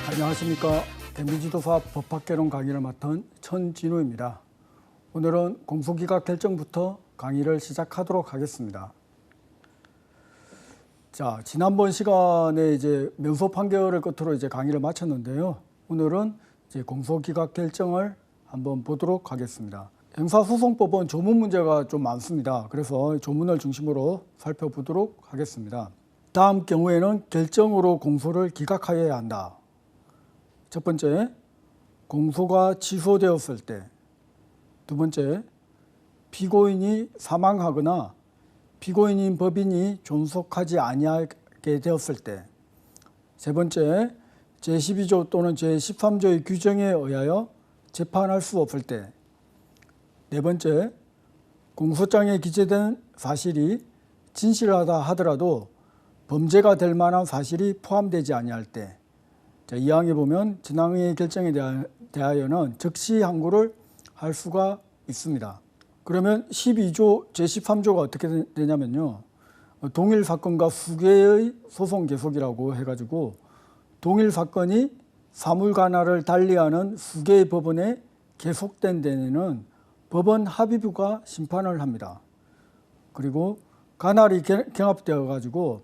안녕하십니까. 대미지도사 법학개론 강의를 맡은 천진우입니다. 오늘은 공소기각 결정부터 강의를 시작하도록 하겠습니다. 자, 지난번 시간에 이제 명소 판결을 끝으로 이제 강의를 마쳤는데요. 오늘은 이제 공소기각 결정을 한번 보도록 하겠습니다. 형사소송법은 조문 문제가 좀 많습니다. 그래서 조문을 중심으로 살펴보도록 하겠습니다. 다음 경우에는 결정으로 공소를 기각하여야 한다. 첫 번째, 공소가 취소되었을 때. 두 번째, 피고인이 사망하거나 피고인인 법인이 존속하지 아니하게 되었을 때. 세 번째, 제12조 또는 제13조의 규정에 의하여 재판할 수 없을 때. 네 번째, 공소장에 기재된 사실이 진실하다 하더라도 범죄가 될 만한 사실이 포함되지 아니할 때. 자, 이 항에 보면 진항의 결정에 대하여는 즉시 항고를 할 수가 있습니다. 그러면 12조 제13조가 어떻게 되냐면요. 동일 사건과 수개의 소송 계속이라고 해가지고 동일 사건이 사물관할을 달리하는 수개의 법원에 계속된 데에는 법원 합의부가 심판을 합니다. 그리고 관할이 경합되어 가지고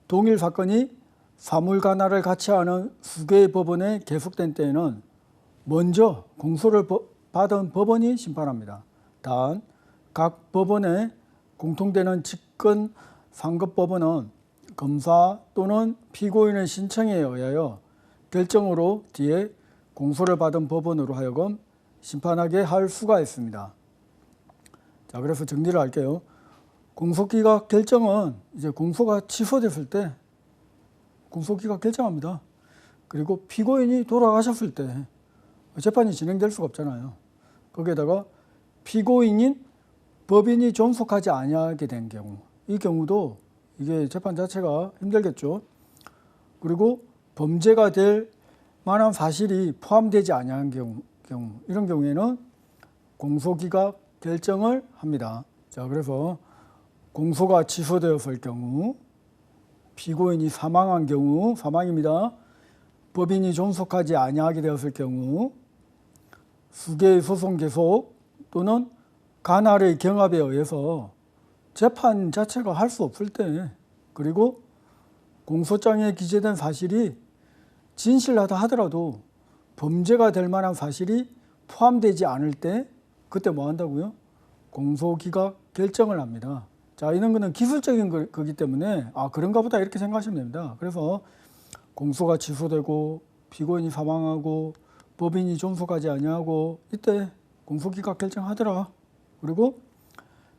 동일 사건이 사물관할을 같이 하는 수개의 법원에 계속된 때에는 먼저 공소를 받은 법원이 심판합니다. 단 각 법원에 공통되는 직권 상급법원은 검사 또는 피고인의 신청에 의하여 결정으로 뒤에 공소를 받은 법원으로 하여금 심판하게 할 수가 있습니다. 자, 그래서 정리를 할게요. 공소기각 결정은 이제 공소가 취소됐을 때 공소기각 결정합니다. 그리고 피고인이 돌아가셨을 때 재판이 진행될 수가 없잖아요. 거기에다가 피고인인 법인이 존속하지 아니하게 된 경우, 이 경우도 이게 재판 자체가 힘들겠죠. 그리고 범죄가 될 만한 사실이 포함되지 아니한 경우 이런 경우에는 공소기각 결정을 합니다. 자, 그래서 공소가 취소되었을 경우, 피고인이 사망한 경우, 사망입니다. 법인이 존속하지 아니하게 되었을 경우, 수개의 소송 계속 또는 관할의 경합에 의해서 재판 자체가 할 수 없을 때, 그리고 공소장에 기재된 사실이 진실하다 하더라도 범죄가 될 만한 사실이 포함되지 않을 때, 그때 뭐 한다고요? 공소기각 결정을 합니다. 자, 이런 거는 기술적인 거기 때문에 그런가 보다 이렇게 생각하시면 됩니다. 그래서 공소가 취소되고 피고인이 사망하고 법인이 존속하지 아니하고 이때 공소기각 결정하더라. 그리고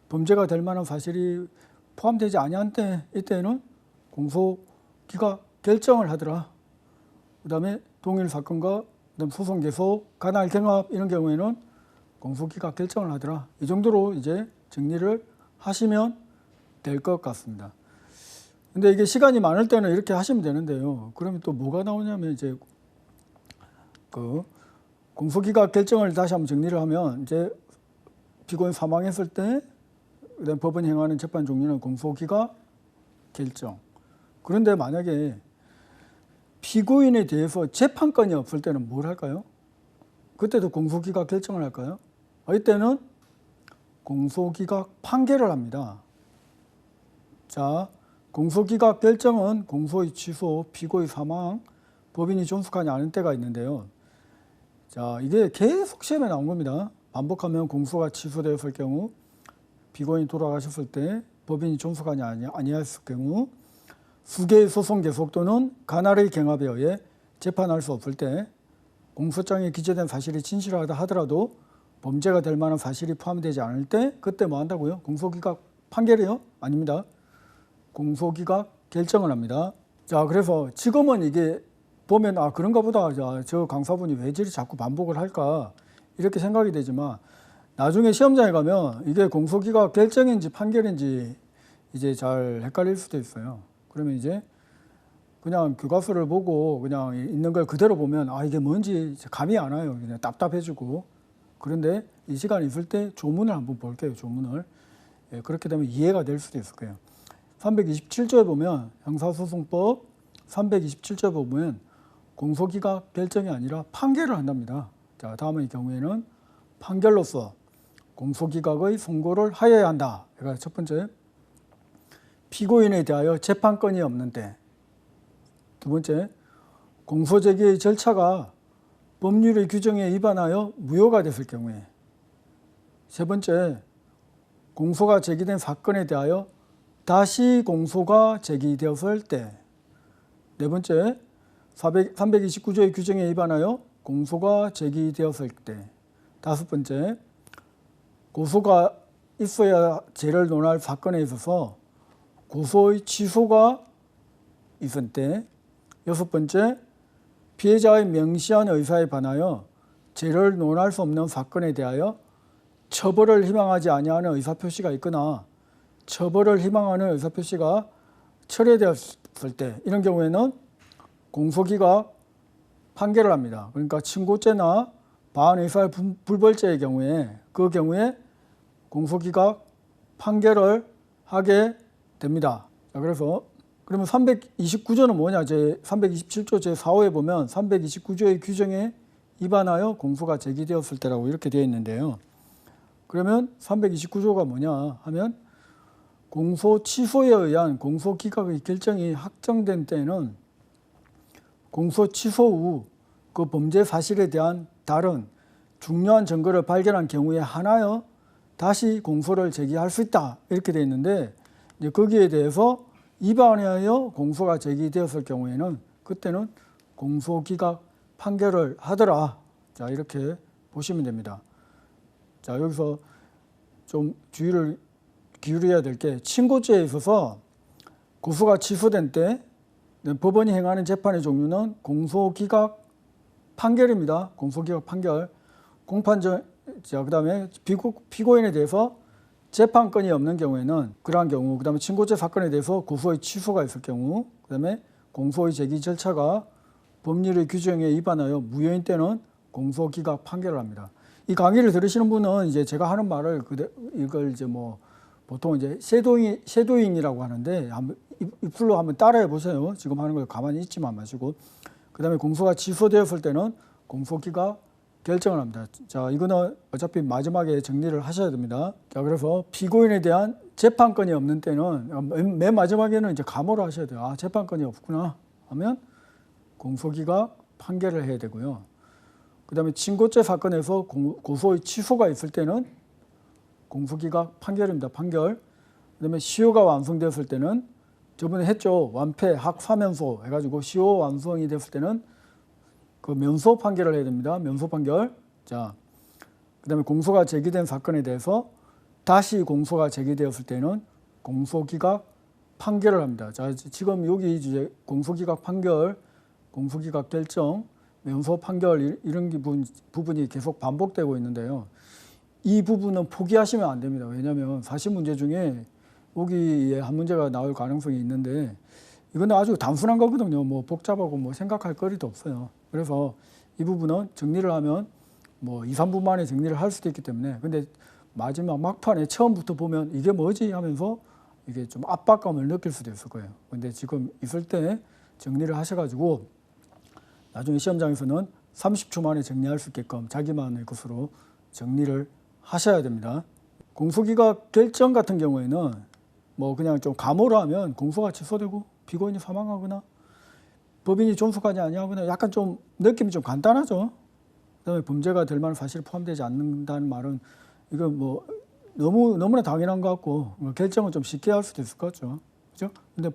범죄가 될 만한 사실이 포함되지 아니한 때 이때는 공소기각 결정을 하더라. 그 다음에 동일 사건과 그다음 소송 계속, 관할 경합 이런 경우에는 공소기각 결정을 하더라. 이 정도로 이제 정리를 하시면 될 것 같습니다. 근데 이게 시간이 많을 때는 이렇게 하시면 되는데요. 그러면 또 뭐가 나오냐면 이제 그 공소기각 결정을 다시 한번 정리를 하면 이제 피고인 사망했을 때 그다음 법원이 행하는 재판 종류는 공소기각 결정. 그런데 만약에 피고인에 대해서 재판권이 없을 때는 뭘 할까요? 그때도 공소기각 결정을 할까요? 이때는 공소기각 판결을 합니다. 자, 공소기각 결정은 공소의 취소, 피고의 사망, 법인이 존속하지 않은 때가 있는데요. 자, 이게 계속 시험에 나온 겁니다. 반복하면 공소가 취소되었을 경우, 피고인이 돌아가셨을 때, 법인이 존속하지 아니했을 경우, 수개의 소송 계속 또는 관할의 경합에 의해 재판할 수 없을 때, 공소장에 기재된 사실이 진실하다 하더라도 범죄가 될 만한 사실이 포함되지 않을 때, 그때 뭐 한다고요? 공소기각 판결이요? 아닙니다. 공소기각 결정을 합니다. 자, 그래서 지금은 이게 보면 그런가 보다, 저 강사분이 왜 저리 자꾸 반복을 할까 이렇게 생각이 되지만 나중에 시험장에 가면 이게 공소기각 결정인지 판결인지 이제 잘 헷갈릴 수도 있어요. 그러면 이제 그냥 교과서를 보고 그냥 있는 걸 그대로 보면 이게 뭔지 감이 안 와요. 그냥 답답해지고. 그런데 이 시간이 있을 때 조문을 한번 볼게요. 조문을. 그렇게 되면 이해가 될 수도 있을 거예요. 327조에 보면 형사소송법 327조에 보면 공소기각 결정이 아니라 판결을 한답니다. 자, 다음의 경우에는 판결로서 공소기각의 선고를 하여야 한다. 그러니까 첫 번째, 피고인에 대하여 재판권이 없는 때. 두 번째, 공소제기의 절차가 법률의 규정에 위반하여 무효가 됐을 경우에. 세 번째, 공소가 제기된 사건에 대하여 다시 공소가 제기되었을 때. 네 번째, 329조의 규정에 위반하여 공소가 제기되었을 때. 다섯 번째, 고소가 있어야 죄를 논할 사건에 있어서 고소의 취소가 있을 때. 여섯 번째, 피해자의 명시한 의사에 반하여 죄를 논할 수 없는 사건에 대하여 처벌을 희망하지 아니하는 의사표시가 있거나 처벌을 희망하는 의사표시가 철회되었을 때, 이런 경우에는 공소기각 판결을 합니다. 그러니까 친고죄나 반의사 불벌죄의 경우에 그 경우에 공소기각 판결을 하게 됩니다. 자, 그러면 329조는 뭐냐? 327조 제4호에 보면 329조의 규정에 위반하여 공소가 제기되었을 때라고 이렇게 되어 있는데요. 그러면 329조가 뭐냐 하면 공소 취소에 의한 공소기각의 결정이 확정된 때에는 공소 취소 후 그 범죄 사실에 대한 다른 중요한 증거를 발견한 경우에 한하여 다시 공소를 제기할 수 있다. 이렇게 되어 있는데, 이제 거기에 대해서 위반하여 공소가 제기되었을 경우에는 그때는 공소기각 판결을 하더라. 자, 이렇게 보시면 됩니다. 자, 여기서 좀 주의를 기울여야 될 게, 친고죄에 있어서 고소가 취소된 때 법원이 행하는 재판의 종류는 공소기각 판결입니다. 공소기각 판결. 공판전, 자, 그다음에 피고인에 대해서 재판권이 없는 경우에는 그러한 경우, 그다음에 친고죄 사건에 대해서 고소의 취소가 있을 경우, 그다음에 공소의 제기 절차가 법률의 규정에 위반하여 무효인 때는 공소기각 판결을 합니다. 이 강의를 들으시는 분은 이제 제가 하는 말을 이걸 이제 뭐 보통 이제 쉐도잉이라고 하는데 한번 입술로 한번 따라해 보세요. 지금 하는 걸 가만히 있지만 마시고. 그다음에 공소가 취소되었을 때는 공소기각 결정을 합니다. 자, 이거는 어차피 마지막에 정리를 하셔야 됩니다. 자, 그래서 피고인에 대한 재판권이 없는 때는 맨 마지막에는 이제 감호를 하셔야 돼요. 아, 재판권이 없구나 하면 공소기각 판결을 해야 되고요. 그다음에 친고죄 사건에서 고소의 취소가 있을 때는 공소기각 판결입니다. 판결. 그다음에 시효가 완성되었을 때는 저번에 했죠. 완패, 학사면소 해가지고 시효 완성이 됐을 때는 그 면소 판결을 해야 됩니다. 면소 판결. 자, 그다음에 공소가 제기된 사건에 대해서 다시 공소가 제기되었을 때는 공소기각 판결을 합니다. 자, 지금 여기 이제 공소기각 판결, 공소기각 결정, 면소 판결 이런 부분이 계속 반복되고 있는데요. 이 부분은 포기하시면 안 됩니다. 왜냐하면 사실 문제 중에 여기에 한 문제가 나올 가능성이 있는데 이건 아주 단순한 거거든요. 뭐 복잡하고 뭐 생각할 거리도 없어요. 그래서 이 부분은 정리를 하면 뭐 2, 3분 만에 정리를 할 수도 있기 때문에, 근데 마지막 막판에 처음부터 보면 이게 뭐지 하면서 이게 좀 압박감을 느낄 수도 있을 거예요. 근데 지금 있을 때 정리를 하셔가지고 나중에 시험장에서는 30초 만에 정리할 수 있게끔 자기만의 것으로 정리를 하셔야 됩니다. 공소기각 결정 같은 경우에는 뭐 그냥 좀 감호를 하면 공소가 취소되고 피고인이 사망하거나 법인이 존속하지 아니하거나 약간 좀 느낌이 좀 간단하죠. 그다음에 범죄가 될 만한 사실이 포함되지 않는다는 말은 이건 뭐 너무나 당연한 것 같고 결정은 좀 쉽게 할 수도 있을 것 같죠. 그죠? 근데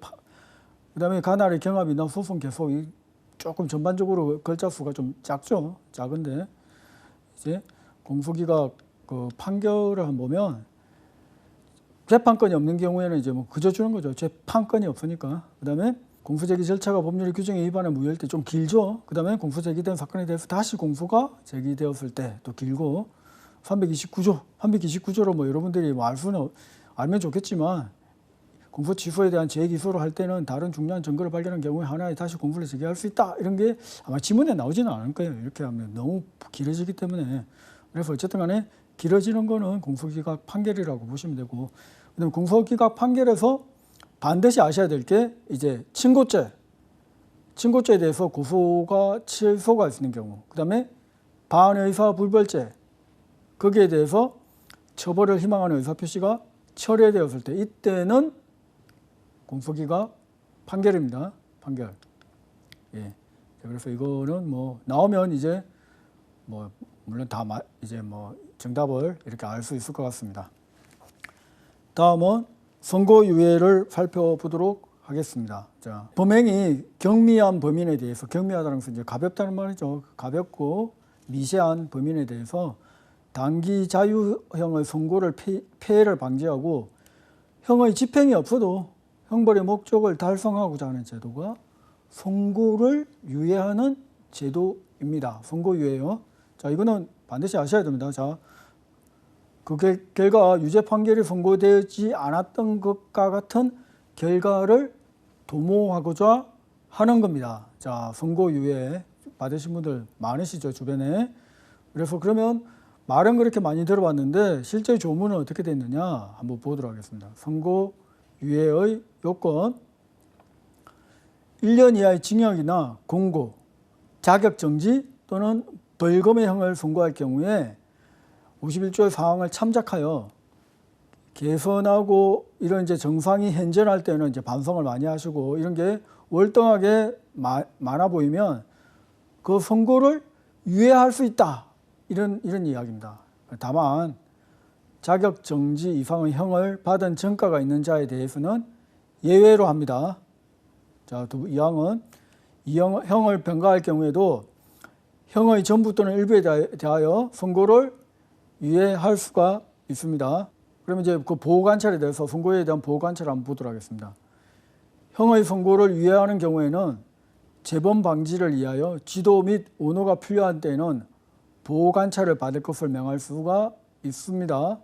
그다음에 가나리 경합이나 소송 계속이 조금 전반적으로 글자 수가 좀 작죠. 작은데 이제 공소기각 그 판결을 한번 보면 재판권이 없는 경우에는 이제 뭐 그저 주는 거죠. 재판권이 없으니까. 그다음에 공소제기 절차가 법률의 규정에 위반해 무효일 때 좀 길죠. 그다음에 공소제기된 사건에 대해서 다시 공소가 제기되었을 때 또 길고, 329조로 뭐 여러분들이 뭐 알면 좋겠지만 공소 취소에 대한 재기소를 할 때는 다른 중요한 증거를 발견한 경우에 하나에 다시 공소를 제기할 수 있다. 이런 게 아마 지문에 나오지는 않을 거예요. 이렇게 하면 너무 길어지기 때문에. 그래서 어쨌든 간에 길어지는 거는 공소기각 판결이라고 보시면 되고, 그다음에 공소기각 판결에서 반드시 아셔야 될 게 이제 친고죄에 대해서 고소가 취소가 있는 경우, 그다음에 반의사 불벌죄, 거기에 대해서 처벌을 희망하는 의사표시가 철회되었을 때, 이때는 공소기각 판결입니다. 판결. 예. 그래서 이거는 뭐 나오면 이제 뭐 물론 다 이제 뭐 정답을 이렇게 알 수 있을 것 같습니다. 다음은 선고유예를 살펴보도록 하겠습니다. 자, 범행이 경미한 범인에 대해서, 경미하다는 것은 이제 가볍다는 말이죠. 가볍고 미세한 범인에 대해서 단기 자유형의 선고를 폐해를 방지하고 형의 집행이 없어도 형벌의 목적을 달성하고자 하는 제도가 선고를 유예하는 제도입니다. 선고유예요. 자, 이거는 반드시 아셔야 됩니다. 자, 그 결과 유죄 판결이 선고되지 않았던 것과 같은 결과를 도모하고자 하는 겁니다. 자, 선고유예 받으신 분들 많으시죠, 주변에. 그래서 그러면 말은 그렇게 많이 들어봤는데 실제 조문은 어떻게 됐느냐 한번 보도록 하겠습니다. 선고유예의 요건: 1년 이하의 징역이나 공고, 자격정지 또는 벌금의 형을 선고할 경우에 51조의 사항을 참작하여 개선하고 이런 이제 정상이 현존할 때는 이제 반성을 많이 하시고 이런 게 월등하게 많아 보이면 그 선고를 유예할 수 있다. 이런 이야기입니다. 다만 자격정지 이상의 형을 받은 전과가 있는 자에 대해서는 예외로 합니다. 자, 이 항은 형을 병가할 경우에도 형의 전부 또는 일부에 대하여 선고를 유예할 수가 있습니다. 그러면 이제 그 보호관찰에 대해서, 선고에 대한 보호관찰을 한번 보도록 하겠습니다. 형의 선고를 유예하는 경우에는 재범 방지를 위하여 지도 및 원호가 필요한 때에는 보호관찰을 받을 것을 명할 수가 있습니다.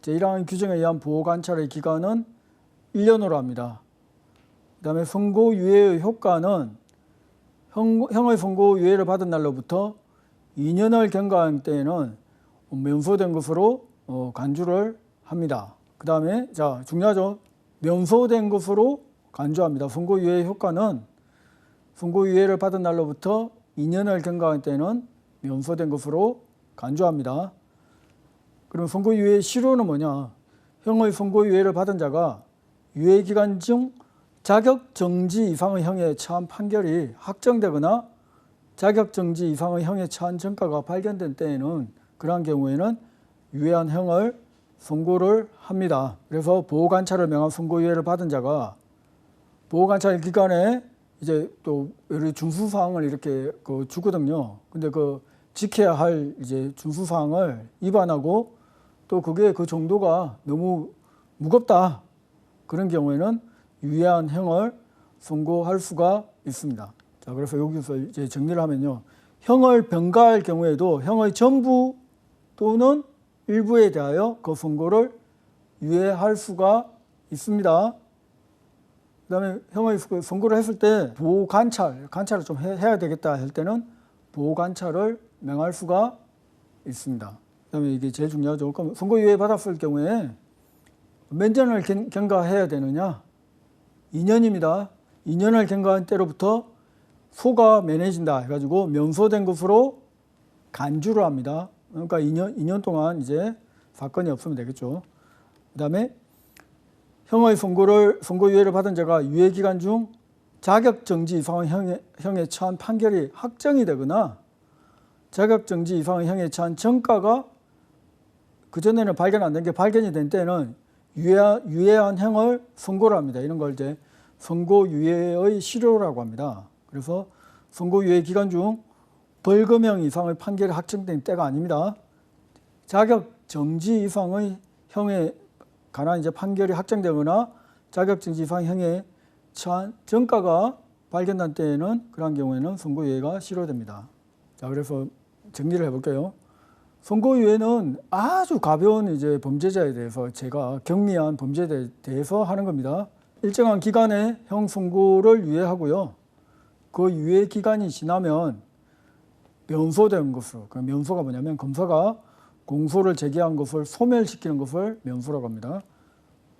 제1항의 규정에 의한 보호관찰의 기간은 1년으로 합니다. 그 다음에 선고유예의 효과는 형의 선고유예를 받은 날로부터 2년을 경과한 때에는 면소된 것으로 간주를 합니다. 그 다음에 자, 중요하죠. 면소된 것으로 간주합니다. 선고유예의 효과는 선고유예를 받은 날로부터 2년을 경과한 때에는 면소된 것으로 간주합니다. 그럼 선고유예의 실효는 뭐냐? 형의 선고유예를 받은 자가 유예기간 중 자격정지 이상의 형에 처한 판결이 확정되거나 자격정지 이상의 형에 처한 전과가 발견된 때에는 그러한 경우에는 유예한 형을 선고를 합니다. 그래서 보호관찰을 명한 선고유예를 받은 자가 보호관찰 기간에 이제 또 여러 준수사항을 이렇게 주거든요. 근데 그 지켜야 할 이제 준수사항을 위반하고 또 그게 그 정도가 너무 무겁다. 그런 경우에는 유예한 형을 선고할 수가 있습니다. 자, 그래서 여기서 이제 정리를 하면요. 형을 병가할 경우에도 형의 전부 또는 일부에 대하여 그 선고를 유예할 수가 있습니다. 그 다음에 형의 선고를 했을 때 보호관찰을 좀 해야 되겠다 할 때는 보호관찰을 명할 수가 있습니다. 그 다음에 이게 제일 중요하죠. 그럼 선고유예 받았을 경우에 몇 년을 경과해야 되느냐? 2년입니다. 2년을 경과한 때로부터 소가 면해진다 해가지고 면소된 것으로 간주를 합니다. 그러니까 2년 동안 이제 사건이 없으면 되겠죠. 그 다음에 형의 선고유예를 받은 자가 유예기간 중 자격정지 이상의 형에 처한 판결이 확정이 되거나 자격정지 이상의 형에 처한 전과가 그전에는 발견 안 된 게 발견이 된 때는 유예한 형을 선고를 합니다. 이런 걸 이제 선고유예의 실효라고 합니다. 그래서 선고유예 기간 중 벌금형 이상의 판결이 확정된 때가 아닙니다. 자격정지 이상의 형에 관한 이제 판결이 확정되거나 자격정지 이상 형에 처한 전과가 발견된 때에는 그런 경우에는 선고유예가 실효됩니다. 자, 그래서 정리를 해볼게요. 선고유예는 아주 가벼운 이제 범죄자에 대해서 제가 경미한 범죄에 대해서 하는 겁니다. 일정한 기간에 형 선고를 유예하고요. 그 유예 기간이 지나면 면소된 것으로, 그 면소가 뭐냐면 검사가 공소를 제기한 것을 소멸시키는 것을 면소라고 합니다.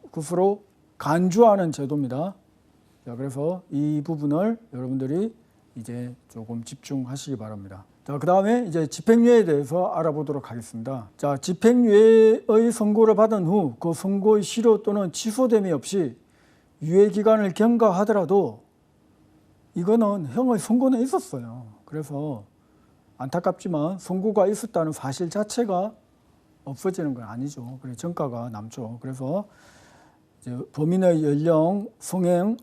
그것으로 간주하는 제도입니다. 자, 그래서 이 부분을 여러분들이 이제 조금 집중하시기 바랍니다. 자, 그 다음에 이제 집행유예에 대해서 알아보도록 하겠습니다. 자, 집행유예의 선고를 받은 후 그 선고의 실효 또는 취소됨이 없이 유예 기간을 경과하더라도 이거는 형의 선고는 있었어요. 그래서 안타깝지만 선고가 있었다는 사실 자체가 없어지는 건 아니죠. 그래서 전과가 남죠. 그래서 이제 범인의 연령, 성행,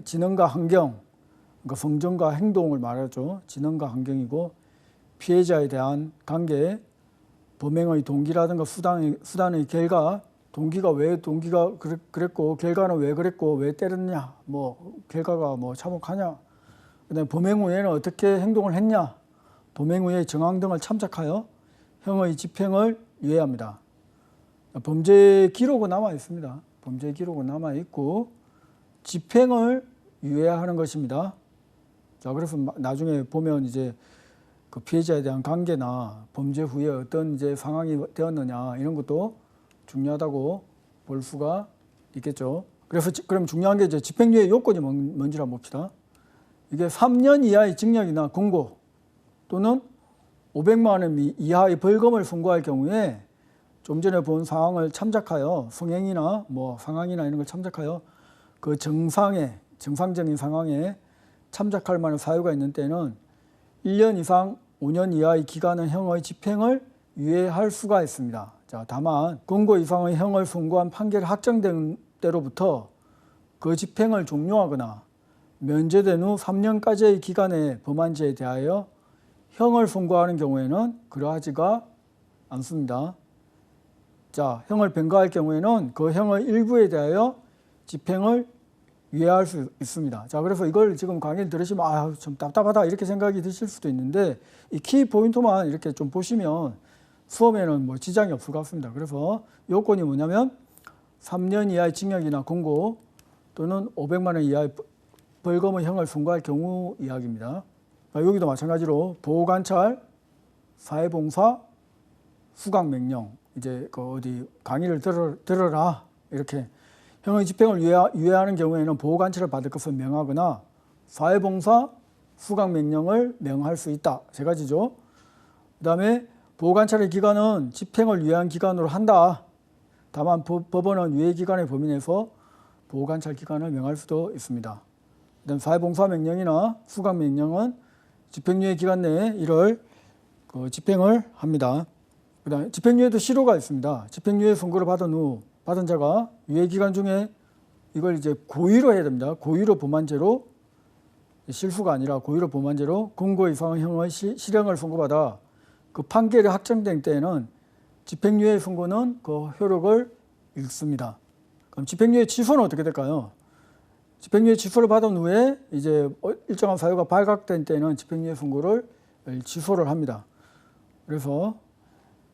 지능과 환경, 그러니까 성정과 행동을 말하죠. 지능과 환경이고 피해자에 대한 관계, 범행의 동기라든가 수단의 결과, 동기가 그랬고 결과는 왜 그랬고 왜 때렸냐, 뭐 결과가 뭐 참혹하냐, 그다음에 범행 후에는 어떻게 행동을 했냐, 범행 후의 정황 등을 참작하여 형의 집행을 유예합니다. 범죄 기록은 남아 있습니다. 범죄 기록은 남아 있고 집행을 유예하는 것입니다. 자, 그래서 나중에 보면 이제 그 피해자에 대한 관계나 범죄 후에 어떤 이제 상황이 되었느냐 이런 것도 중요하다고 볼 수가 있겠죠. 그래서 그럼 중요한 게 이제 집행유예 요건이 뭔지 한번 봅시다. 이게 3년 이하의 징역이나 공고 또는 500만 원 이하의 벌금을 선고할 경우에 좀 전에 본 상황을 참작하여 성행이나 뭐 상황이나 이런 걸 참작하여 그 정상적인 상황에 참작할 만한 사유가 있는 때는 1년 이상 5년 이하의 기간의 형의 집행을 유예할 수가 있습니다. 자, 다만 공고 이상의 형을 선고한 판결이 확정된 때로부터 그 집행을 종료하거나 면제된 후 3년까지의 기간에 범한 죄에 대하여 형을 선고하는 경우에는 그러하지가 않습니다. 자, 형을 변가할 경우에는 그 형의 일부에 대하여 집행을 유예할 수 있습니다. 자, 그래서 이걸 지금 강의를 들으시면 좀 답답하다 이렇게 생각이 드실 수도 있는데 이 키 포인트만 이렇게 좀 보시면 수험에는 뭐 지장이 없을 것 같습니다. 그래서 요건이 뭐냐면 3년 이하의 징역이나 공고 또는 500만 원 이하의 벌금의 형을 선고할 경우 이야기입니다. 여기도 마찬가지로 보호관찰, 사회봉사, 수강명령, 이제 그 어디 강의를 들어라 이렇게 형의 집행을 유예하는 경우에는 보호관찰을 받을 것을 명하거나 사회봉사, 수강명령을 명할 수 있다. 세 가지죠. 그 다음에 보호관찰의 기간은 집행을 유예한 기간으로 한다. 다만 법원은 유예기간의 범위 내에서 보호관찰 기간을 명할 수도 있습니다. 그다음 사회봉사 명령이나 수강명령은 집행유예 기간 내에 이를 집행을 합니다. 그다음 집행유예도 실효가 있습니다. 집행유예 선고를 받은 자가 유예 기간 중에 이걸 이제 고의로 해야 됩니다. 고의로 범한 죄로 실수가 아니라 고의로 범한 죄로 공고 이상의 형의 실형을 선고받아 그 판결이 확정된 때에는 집행유예 선고는 그 효력을 잃습니다. 그럼 집행유예 취소는 어떻게 될까요? 집행유예 취소를 받은 후에 이제 일정한 사유가 발각된 때는 집행유예 선고를 취소를 합니다. 그래서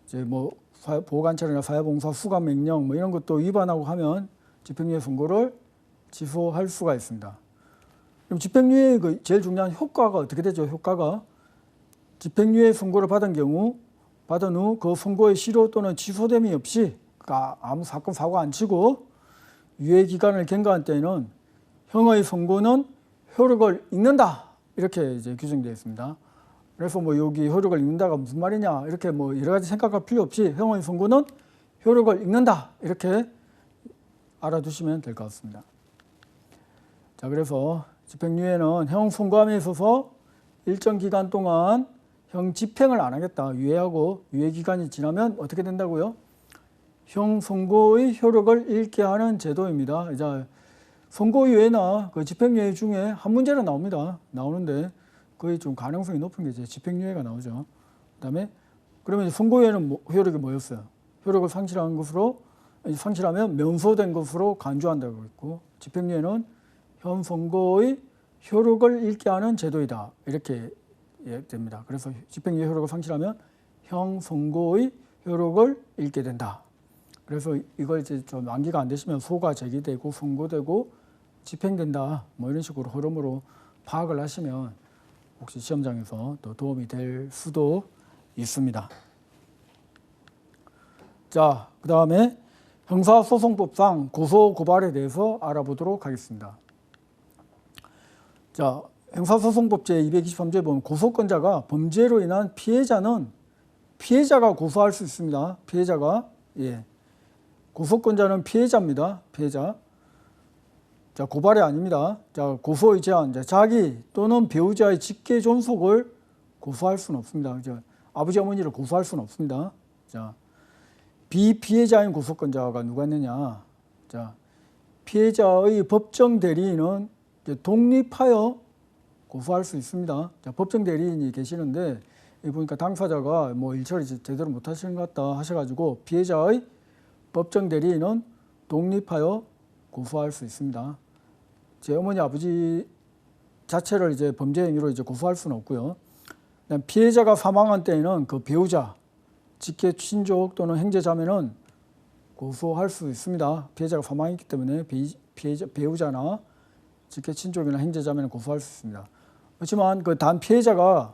이제 뭐 보호관찰이나 사회봉사, 수감명령 뭐 이런 것도 위반하고 하면 집행유예 선고를 취소할 수가 있습니다. 그럼 집행유예 그 제일 중요한 효과가 어떻게 되죠? 효과가 집행유예 선고를 받은 후 그 선고의 실효 또는 취소됨이 없이 그러니까 아무 사건 사고 안 치고 유예 기간을 경과한 때에는 형의 선고는 효력을 잃는다 이렇게 이제 규정되어 있습니다. 그래서 뭐 여기 효력을 잃는다가 무슨 말이냐 이렇게 뭐 여러 가지 생각할 필요 없이 형의 선고는 효력을 잃는다 이렇게 알아두시면 될 것 같습니다. 자, 그래서 집행유예는 형 선고함에 있어서 일정 기간 동안 형 집행을 안 하겠다. 유예하고 유예 기간이 지나면 어떻게 된다고요? 형 선고의 효력을 잃게 하는 제도입니다. 이제 선고유예나 그 집행유예 중에 한 문제는 나오는데 거의 좀 가능성이 높은 게 이제 집행유예가 나오죠. 그다음에 그러면 선고유예는 효력이 뭐였어요? 효력을 상실하면 면소된 것으로 간주한다고 했고 집행유예는 현 선고의 효력을 잃게 하는 제도이다 이렇게 됩니다. 그래서 집행유예 효력을 상실하면 형 선고의 효력을 잃게 된다. 그래서 이걸 이제 좀 암기가 안 되시면 소가 제기되고 선고되고 집행된다 뭐 이런 식으로 흐름으로 파악을 하시면 혹시 시험장에서 또 도움이 될 수도 있습니다. 자, 그 다음에 형사소송법상 고소 고발에 대해서 알아보도록 하겠습니다. 자, 형사소송법 제223조에 보면 고소권자가 범죄로 인한 피해자가 고소할 수 있습니다. 피해자가 고소권자는 피해자입니다. 피해자. 자, 고발이 아닙니다. 자, 고소의 제한. 자기 또는 배우자의 직계 존속을 고소할 수는 없습니다. 아버지 어머니를 고소할 수는 없습니다. 자, 비피해자인 고소권자가 누가 있느냐? 자, 피해자의 법정 대리인은 독립하여 고소할 수 있습니다. 자, 법정 대리인이 계시는데 보니까 당사자가 뭐 일처리 제대로 못 하시는 것 같다 하셔가지고 피해자의 법정 대리인은 독립하여 고소할 수 있습니다. 제 어머니 아버지 자체를 범죄 행위로 고소할 수는 없고요. 피해자가 사망한 때에는 그 배우자, 직계 친족 또는 형제 자매는 고소할 수 있습니다. 피해자가 사망했기 때문에 배우자나 직계 친족이나 형제 자매는 고소할 수 있습니다. 그렇지만 그 단 피해자가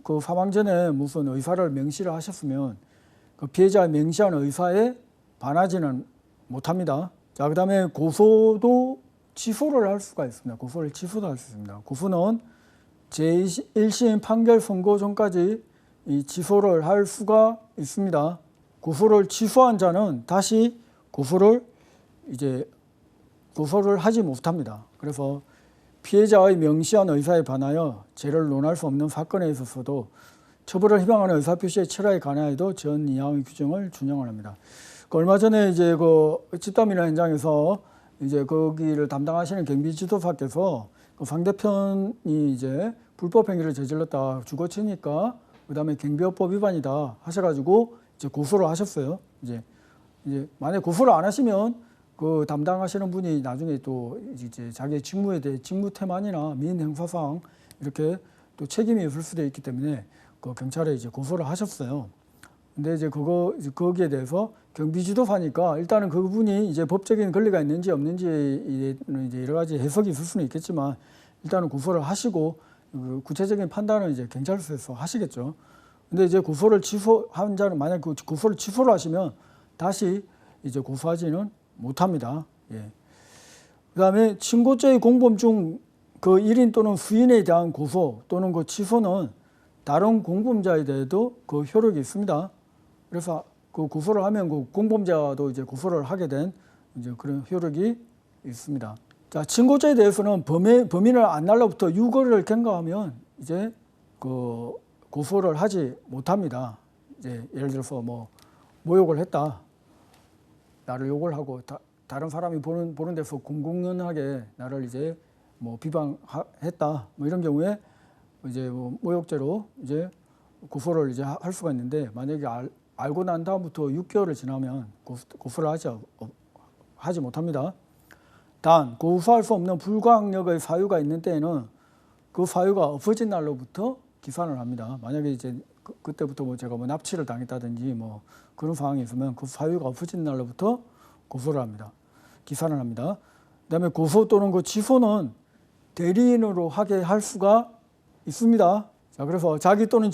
그 사망 전에 무슨 의사를 명시를 하셨으면 그 피해자의 명시한 의사에 반하지는 못합니다. 자, 그다음에 고소도 취소를 할 수가 있습니다. 고소를 취소도 할 수 있습니다. 고소는 제1심 판결 선고 전까지 이 취소를 할 수가 있습니다. 고소를 취소한 자는 다시 고소를 하지 못합니다. 그래서 피해자의 명시한 의사에 반하여 죄를 논할 수 없는 사건에 있어서도 처벌을 희망하는 의사표시의 철회에 관하여도 전 이하의 규정을 준용을 합니다. 얼마 전에 그 집담이나 현장에서 거기를 담당하시는 경비지도사께서 그 상대편이 불법 행위를 저질렀다 주거 치니까 그다음에 경비업법 위반이다 하셔가지고 고소를 하셨어요. 만약 고소를 안 하시면 그 담당하시는 분이 나중에 또 자기의 직무에 대해 직무태만이나 민인 형사상 이렇게 또 책임이 있을 수도 있기 때문에 그 경찰에 고소를 하셨어요. 근데 거기에 대해서 경비지도사니까 일단은 그분이 법적인 권리가 있는지 없는지 여러 가지 해석이 있을 수는 있겠지만 일단은 고소를 하시고 구체적인 판단은 경찰서에서 하시겠죠. 근데 고소를 취소한 자는 만약 그 고소를 취소를 하시면 다시 고소하지는 못합니다. 그다음에 친고죄의 공범 중 그 1인 또는 수인에 대한 고소 또는 그 취소는 다른 공범자에 대해도 그 효력이 있습니다. 그래서 그 고소를 하면 그 공범자도 고소를 하게 된 그런 효력이 있습니다. 자, 친고죄에 대해서는 범인을 안 날로부터 6월을 경과하면 그 고소를 하지 못합니다. 예를 들어서 뭐 모욕을 했다, 나를 욕을 하고 다른 사람이 보는 데서 공공연하게 나를 뭐 비방했다, 뭐 이런 경우에 뭐 모욕죄로 고소를 할 수가 있는데 만약에 알고 난 다음부터 6개월을 지나면 고소를 하지 못합니다. 단 고소할 수 없는 불가항력의 사유가 있는 때에는 그 사유가 없어진 날로부터 기산을 합니다. 만약에 그때부터 뭐 제가 납치를 당했다든지 뭐 그런 상황이 있으면 그 사유가 없어진 날로부터 고소를 합니다. 기산을 합니다. 그다음에 고소 또는 그 취소는 대리인으로 하게 할 수가 있습니다. 자, 그래서 자기 또는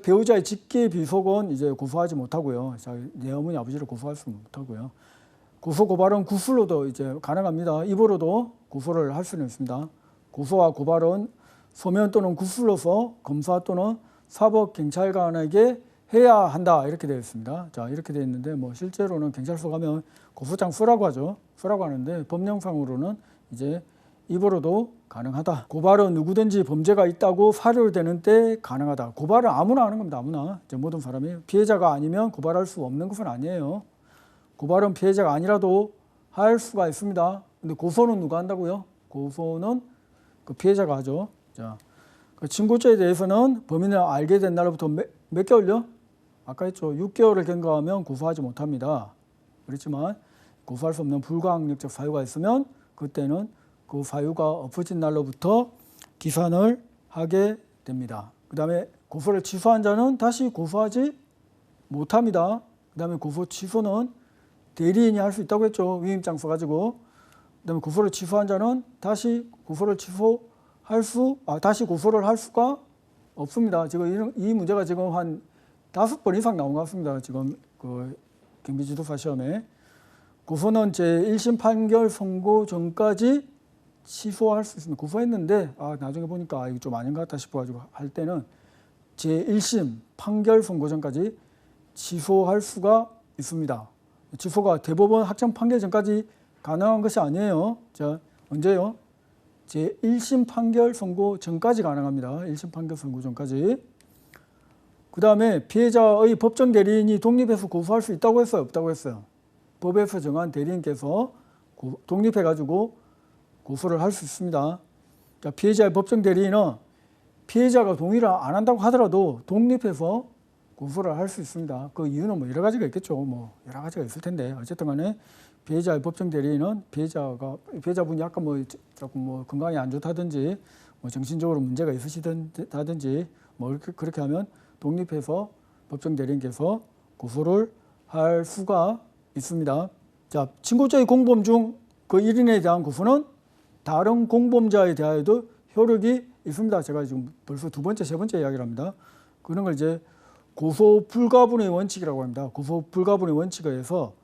배우자의 직계 비속은 고소하지 못하고요. 내 어머니 아버지를 고소할 수 못하고요. 고소 고발은 구술로도 가능합니다. 입으로도 고소를 할 수는 있습니다. 고소와 고발은 서면 또는 구술로서 검사 또는 사법경찰관에게 해야 한다 이렇게 되어 있습니다. 자, 이렇게 되어 있는데 뭐 실제로는 경찰서 가면 고소장 쓰라고 하죠. 쓰라고 하는데 법령상으로는 입으로도 가능하다. 고발은 누구든지 범죄가 있다고 사료되는 때 가능하다. 고발은 아무나 하는 겁니다. 아무나. 모든 사람이. 피해자가 아니면 고발할 수 없는 것은 아니에요. 고발은 피해자가 아니라도 할 수가 있습니다. 근데 고소는 누가 한다고요? 고소는 그 피해자가 하죠. 자, 그 친고죄에 대해서는 범인을 알게 된 날로부터 몇 개월요? 아까 했죠. 6개월을 경과하면 고소하지 못합니다. 그렇지만 고소할 수 없는 불가항력적 사유가 있으면 그때는 그 사유가 없어진 날로부터 기산을 하게 됩니다. 그 다음에 고소를 취소한 자는 다시 고소하지 못합니다. 그 다음에 고소 취소는 대리인이 할 수 있다고 했죠. 위임장 써가지고. 그 다음에 고소를 취소한 자는 다시 고소를 할 수가 없습니다. 지금 이 문제가 지금 한 5번 이상 나온 것 같습니다. 지금 그 경비지도사 시험에. 구소는 제1심 판결 선고 전까지 취소할 수 있습니다. 구소했는데 나중에 보니까 이거 좀 아닌 것 같다 싶어가지고 할 때는 제1심 판결 선고 전까지 취소할 수가 있습니다. 취소가 대법원 확정 판결 전까지 가능한 것이 아니에요. 자, 언제요? 제1심 판결 선고 전까지 가능합니다. 1심 판결 선고 전까지. 그 다음에 피해자의 법정 대리인이 독립해서 고소할 수 있다고 했어요? 없다고 했어요? 법에서 정한 대리인께서 독립해가지고 고소를 할 수 있습니다. 자, 피해자의 법정 대리인은 피해자가 동의를 안 한다고 하더라도 독립해서 고소를 할 수 있습니다. 그 이유는 뭐 여러 가지가 있겠죠. 뭐 여러 가지가 있을 텐데 어쨌든 간에 피해자의 법정 대리인은 피해자분이 약간 뭐 조금 뭐 건강이 안 좋다든지 뭐 정신적으로 문제가 있으시다든지 뭐 그렇게 하면 독립해서 법정 대리인께서 고소를 할 수가 있습니다. 자, 친고죄의 공범 중 그 1인에 대한 고소는 다른 공범자에 대하여도 효력이 있습니다. 제가 지금 벌써 두 번째, 세 번째 이야기를 합니다. 그런 걸 이제 고소 불가분의 원칙이라고 합니다. 고소 불가분의 원칙에 의해서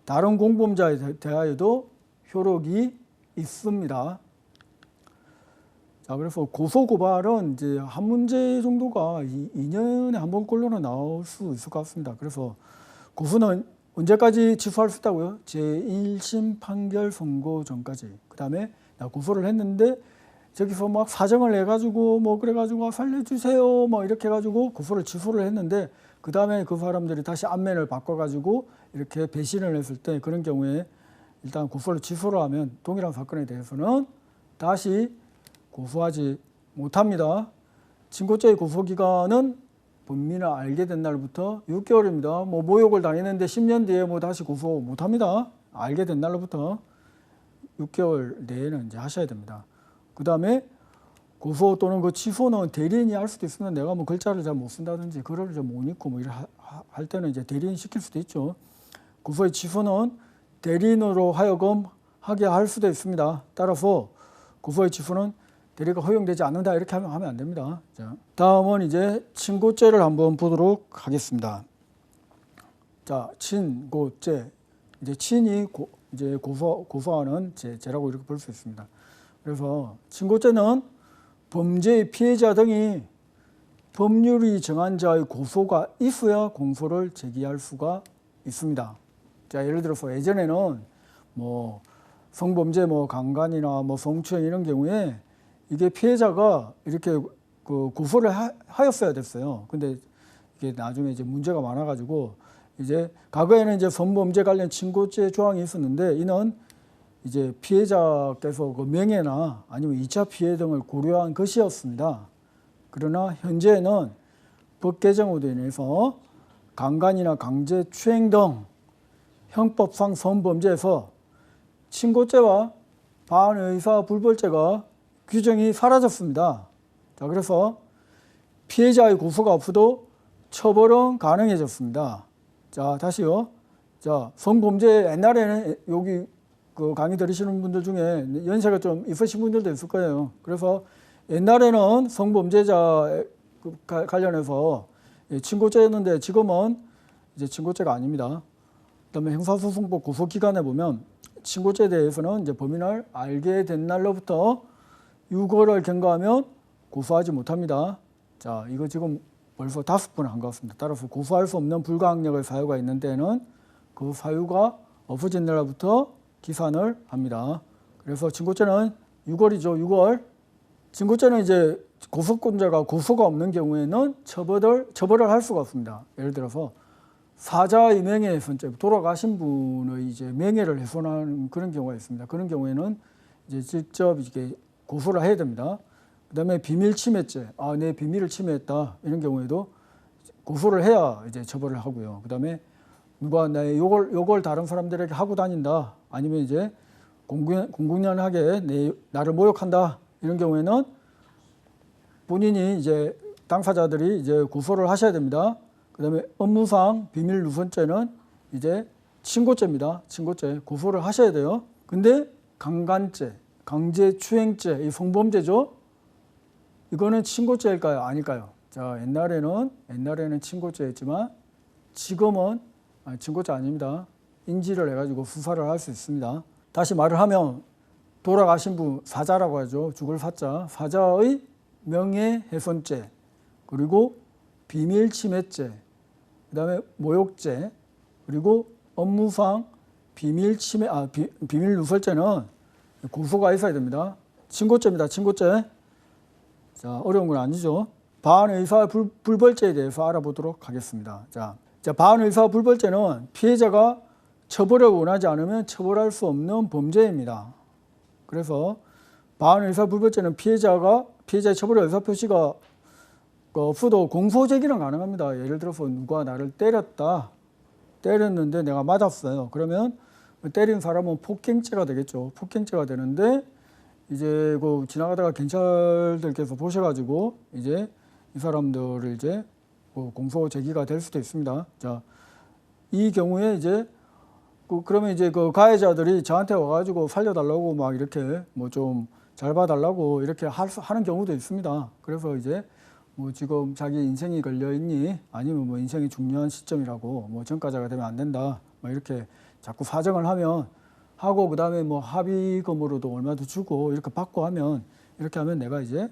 다른 공범자에 대하여도 효력이 있습니다. 자, 그래서 고소 고발은 이제 한 문제 정도가 2년에 한 번꼴로는 나올 수 있을 것 같습니다. 그래서 고소는 언제까지 취소할 수 있다고요? 제1심 판결 선고 전까지. 그 다음에 고소를 했는데 저기서 막 사정을 내가지고 뭐 그래가지고 살려주세요 뭐 이렇게 해가지고 고소를 취소를 했는데 그 다음에 그 사람들이 다시 안면을 바꿔가지고 이렇게 배신을 했을 때 그런 경우에 일단 고소를 취소를 하면 동일한 사건에 대해서는 다시 고소하지 못합니다. 친고죄의 고소기간은 범인을 알게 된 날부터 6개월입니다. 뭐 모욕을 당했는데 10년 뒤에 뭐 다시 고소 못합니다. 알게 된 날로부터 6개월 내에는 이제 하셔야 됩니다. 그 다음에 고소 또는 그 취소는 대리인이 할 수도 있습니다. 내가 뭐 글자를 잘 못 쓴다든지 글을 잘 못 읽고 뭐 할 때는 이제 대리인 시킬 수도 있죠. 고소의 취소는 대리인으로 하여금 하게 할 수도 있습니다. 따라서 고소의 취소는 대리가 허용되지 않는다 이렇게 하면 안 됩니다. 자, 다음은 이제 친고죄를 한번 보도록 하겠습니다. 자, 친고죄. 이제 친이 이제 고소하는 죄라고 이렇게 볼 수 있습니다. 그래서 친고죄는 범죄의 피해자 등이 법률이 정한 자의 고소가 있어야 공소를 제기할 수가 있습니다. 자, 예를 들어서 예전에는 뭐 성범죄, 뭐 강간이나 뭐 성추행 이런 경우에 이게 피해자가 이렇게 그 고소를 하였어야 됐어요. 근데 이게 나중에 이제 문제가 많아가지고 이제 과거에는 이제 성범죄 관련 친고죄 조항이 있었는데 이는 이제 피해자께서 그 명예나 아니면 2차 피해 등을 고려한 것이었습니다. 그러나 현재는 법 개정으로 인해서 강간이나 강제추행 등 형법상 성범죄에서 친고죄와 반의사 불벌죄가 규정이 사라졌습니다. 자, 그래서 피해자의 고소가 없어도 처벌은 가능해졌습니다. 자, 다시요. 자, 성범죄 옛날에는 여기 그 강의 들으시는 분들 중에 연세가 좀 있으신 분들도 있을 거예요. 그래서 옛날에는 성범죄자 관련해서 친고죄였는데 지금은 이제 친고죄가 아닙니다. 그다음에 형사소송법 고소기간에 보면 친고죄에 대해서는 이제 범인을 알게 된 날로부터 6월을 경과하면 고소하지 못합니다. 자, 이거 지금 벌써 5번 한 것 같습니다. 따라서 고소할 수 없는 불가항력의 사유가 있는 때는 그 사유가 없어진 날부터 기산을 합니다. 그래서 친고죄는 6월이죠. 6월. 친고죄는 이제 고소권자가 고소가 없는 경우에는 처벌을 할 수가 없습니다. 예를 들어서 사자의 명예훼손죄, 돌아가신 분의 이제 명예를 훼손하는 그런 경우가 있습니다. 그런 경우에는 이제 직접 이렇게 고소를 해야 됩니다. 그다음에 비밀침해죄, 내 비밀을 침해했다 이런 경우에도 고소를 해야 이제 처벌을 하고요. 그다음에 누가 요걸 다른 사람들에게 하고 다닌다, 아니면 이제 공공연하게 나를 모욕한다 이런 경우에는 본인이 이제 당사자들이 이제 고소를 하셔야 됩니다. 그다음에 업무상 비밀 누설죄는 이제 친고죄입니다. 친고죄 고소를 하셔야 돼요. 근데 강간죄, 강제추행죄, 이 성범죄죠. 이거는 친고죄일까요? 아닐까요? 자, 옛날에는 친고죄였지만 지금은 친고죄 아닙니다. 인지를 해가지고 수사를 할 수 있습니다. 다시 말을 하면 돌아가신 분, 사자라고 하죠. 죽을 사자, 사자의 명예훼손죄, 그리고 비밀침해죄, 그 다음에 모욕죄, 그리고 업무상 비밀누설죄는 고소가 있어야 됩니다. 친고죄입니다. 친고죄. 자, 어려운 건 아니죠. 반의사 불벌죄에 대해서 알아보도록 하겠습니다. 자, 반의사 불벌죄는 피해자가 처벌을 원하지 않으면 처벌할 수 없는 범죄입니다. 그래서 반의사 불벌죄는 피해자의 처벌의 의사표시가 없어도 공소 제기는 가능합니다. 예를 들어서 누가 나를 때렸는데 내가 맞았어요. 그러면 때린 사람은 폭행죄가 되겠죠. 폭행죄가 되는데 이제 그 지나가다가 경찰들께서 보셔가지고 이제 이 사람들을 이제 공소 제기가 될 수도 있습니다. 자, 이 경우에 이제 그러면 이제 그 가해자들이 저한테 와가지고 살려달라고 막 이렇게 뭐 좀 잘 봐달라고 이렇게 하는 경우도 있습니다. 그래서 이제 뭐 지금 자기 인생이 걸려 있니? 아니면 뭐 인생이 중요한 시점이라고 뭐 전과자가 되면 안 된다. 뭐 이렇게 자꾸 사정을 하고 그다음에 뭐 합의금으로도 얼마도 주고 이렇게 받고 하면 이렇게 하면 내가 이제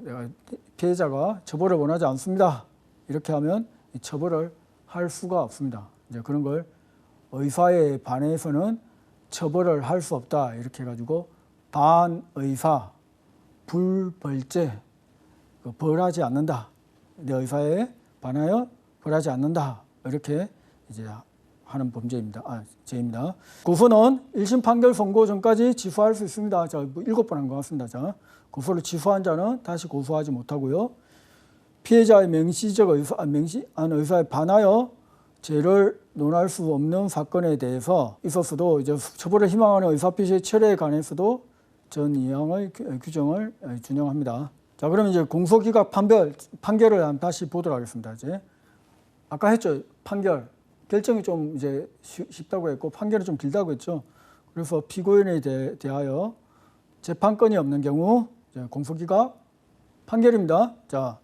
내가 피해자가 처벌을 원하지 않습니다. 이렇게 하면 이 처벌을 할 수가 없습니다. 이제 그런 걸 의사에 반해서는 처벌을 할 수 없다. 이렇게 해가지고 반의사 불벌죄, 벌하지 않는다. 내 의사에 반하여 벌하지 않는다. 이렇게 이제 하는 범죄입니다. 죄입니다. 고소는 1심 판결 선고 전까지 취소할 수 있습니다. 자, 7번 한 것 같습니다. 자, 고소를 취소한 자는 다시 고소하지 못하고요. 피해자의 명시적 명시한 의사에 반하여 죄를 논할 수 없는 사건에 대해서 있어서도 이제 처벌을 희망하는 의사표시의 철회에 관해서도 전 이항의 규정을 준용합니다. 자, 그러면 이제 공소기각 판결을 다시 보도록 하겠습니다. 이제 아까 했죠. 판결. 결정이 좀 이제 쉽다고 했고 판결이 좀 길다고 했죠. 그래서 피고인에 대하여 재판권이 없는 경우 공소기각 판결입니다. 자,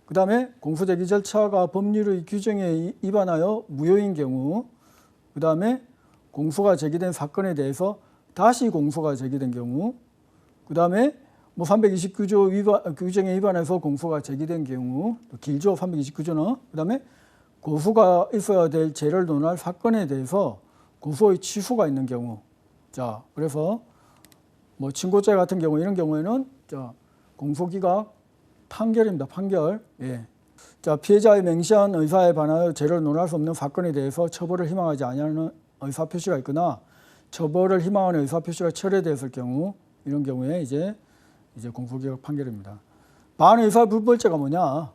그 다음에 공소제기 절차가 법률의 규정에 위반하여 무효인 경우, 그 다음에 공소가 제기된 사건에 대해서 다시 공소가 제기된 경우, 그 다음에 뭐 329조 규정에 위반해서 공소가 제기된 경우, 길죠 329조는. 그 다음에 고소가 있어야 될 죄를 논할 사건에 대해서 고소의 취소가 있는 경우. 자, 그래서 뭐 친고죄 같은 경우 이런 경우에는 자, 공소기각 판결입니다. 판결. 예. 자, 피해자의 명시한 의사에 반하여 죄를 논할 수 없는 사건에 대해서 처벌을 희망하지 아니하는 의사 표시가 있거나 처벌을 희망하는 의사 표시가 철회되었을 경우 이런 경우에 이제 공소기각 판결입니다. 반의사 불벌죄가 뭐냐?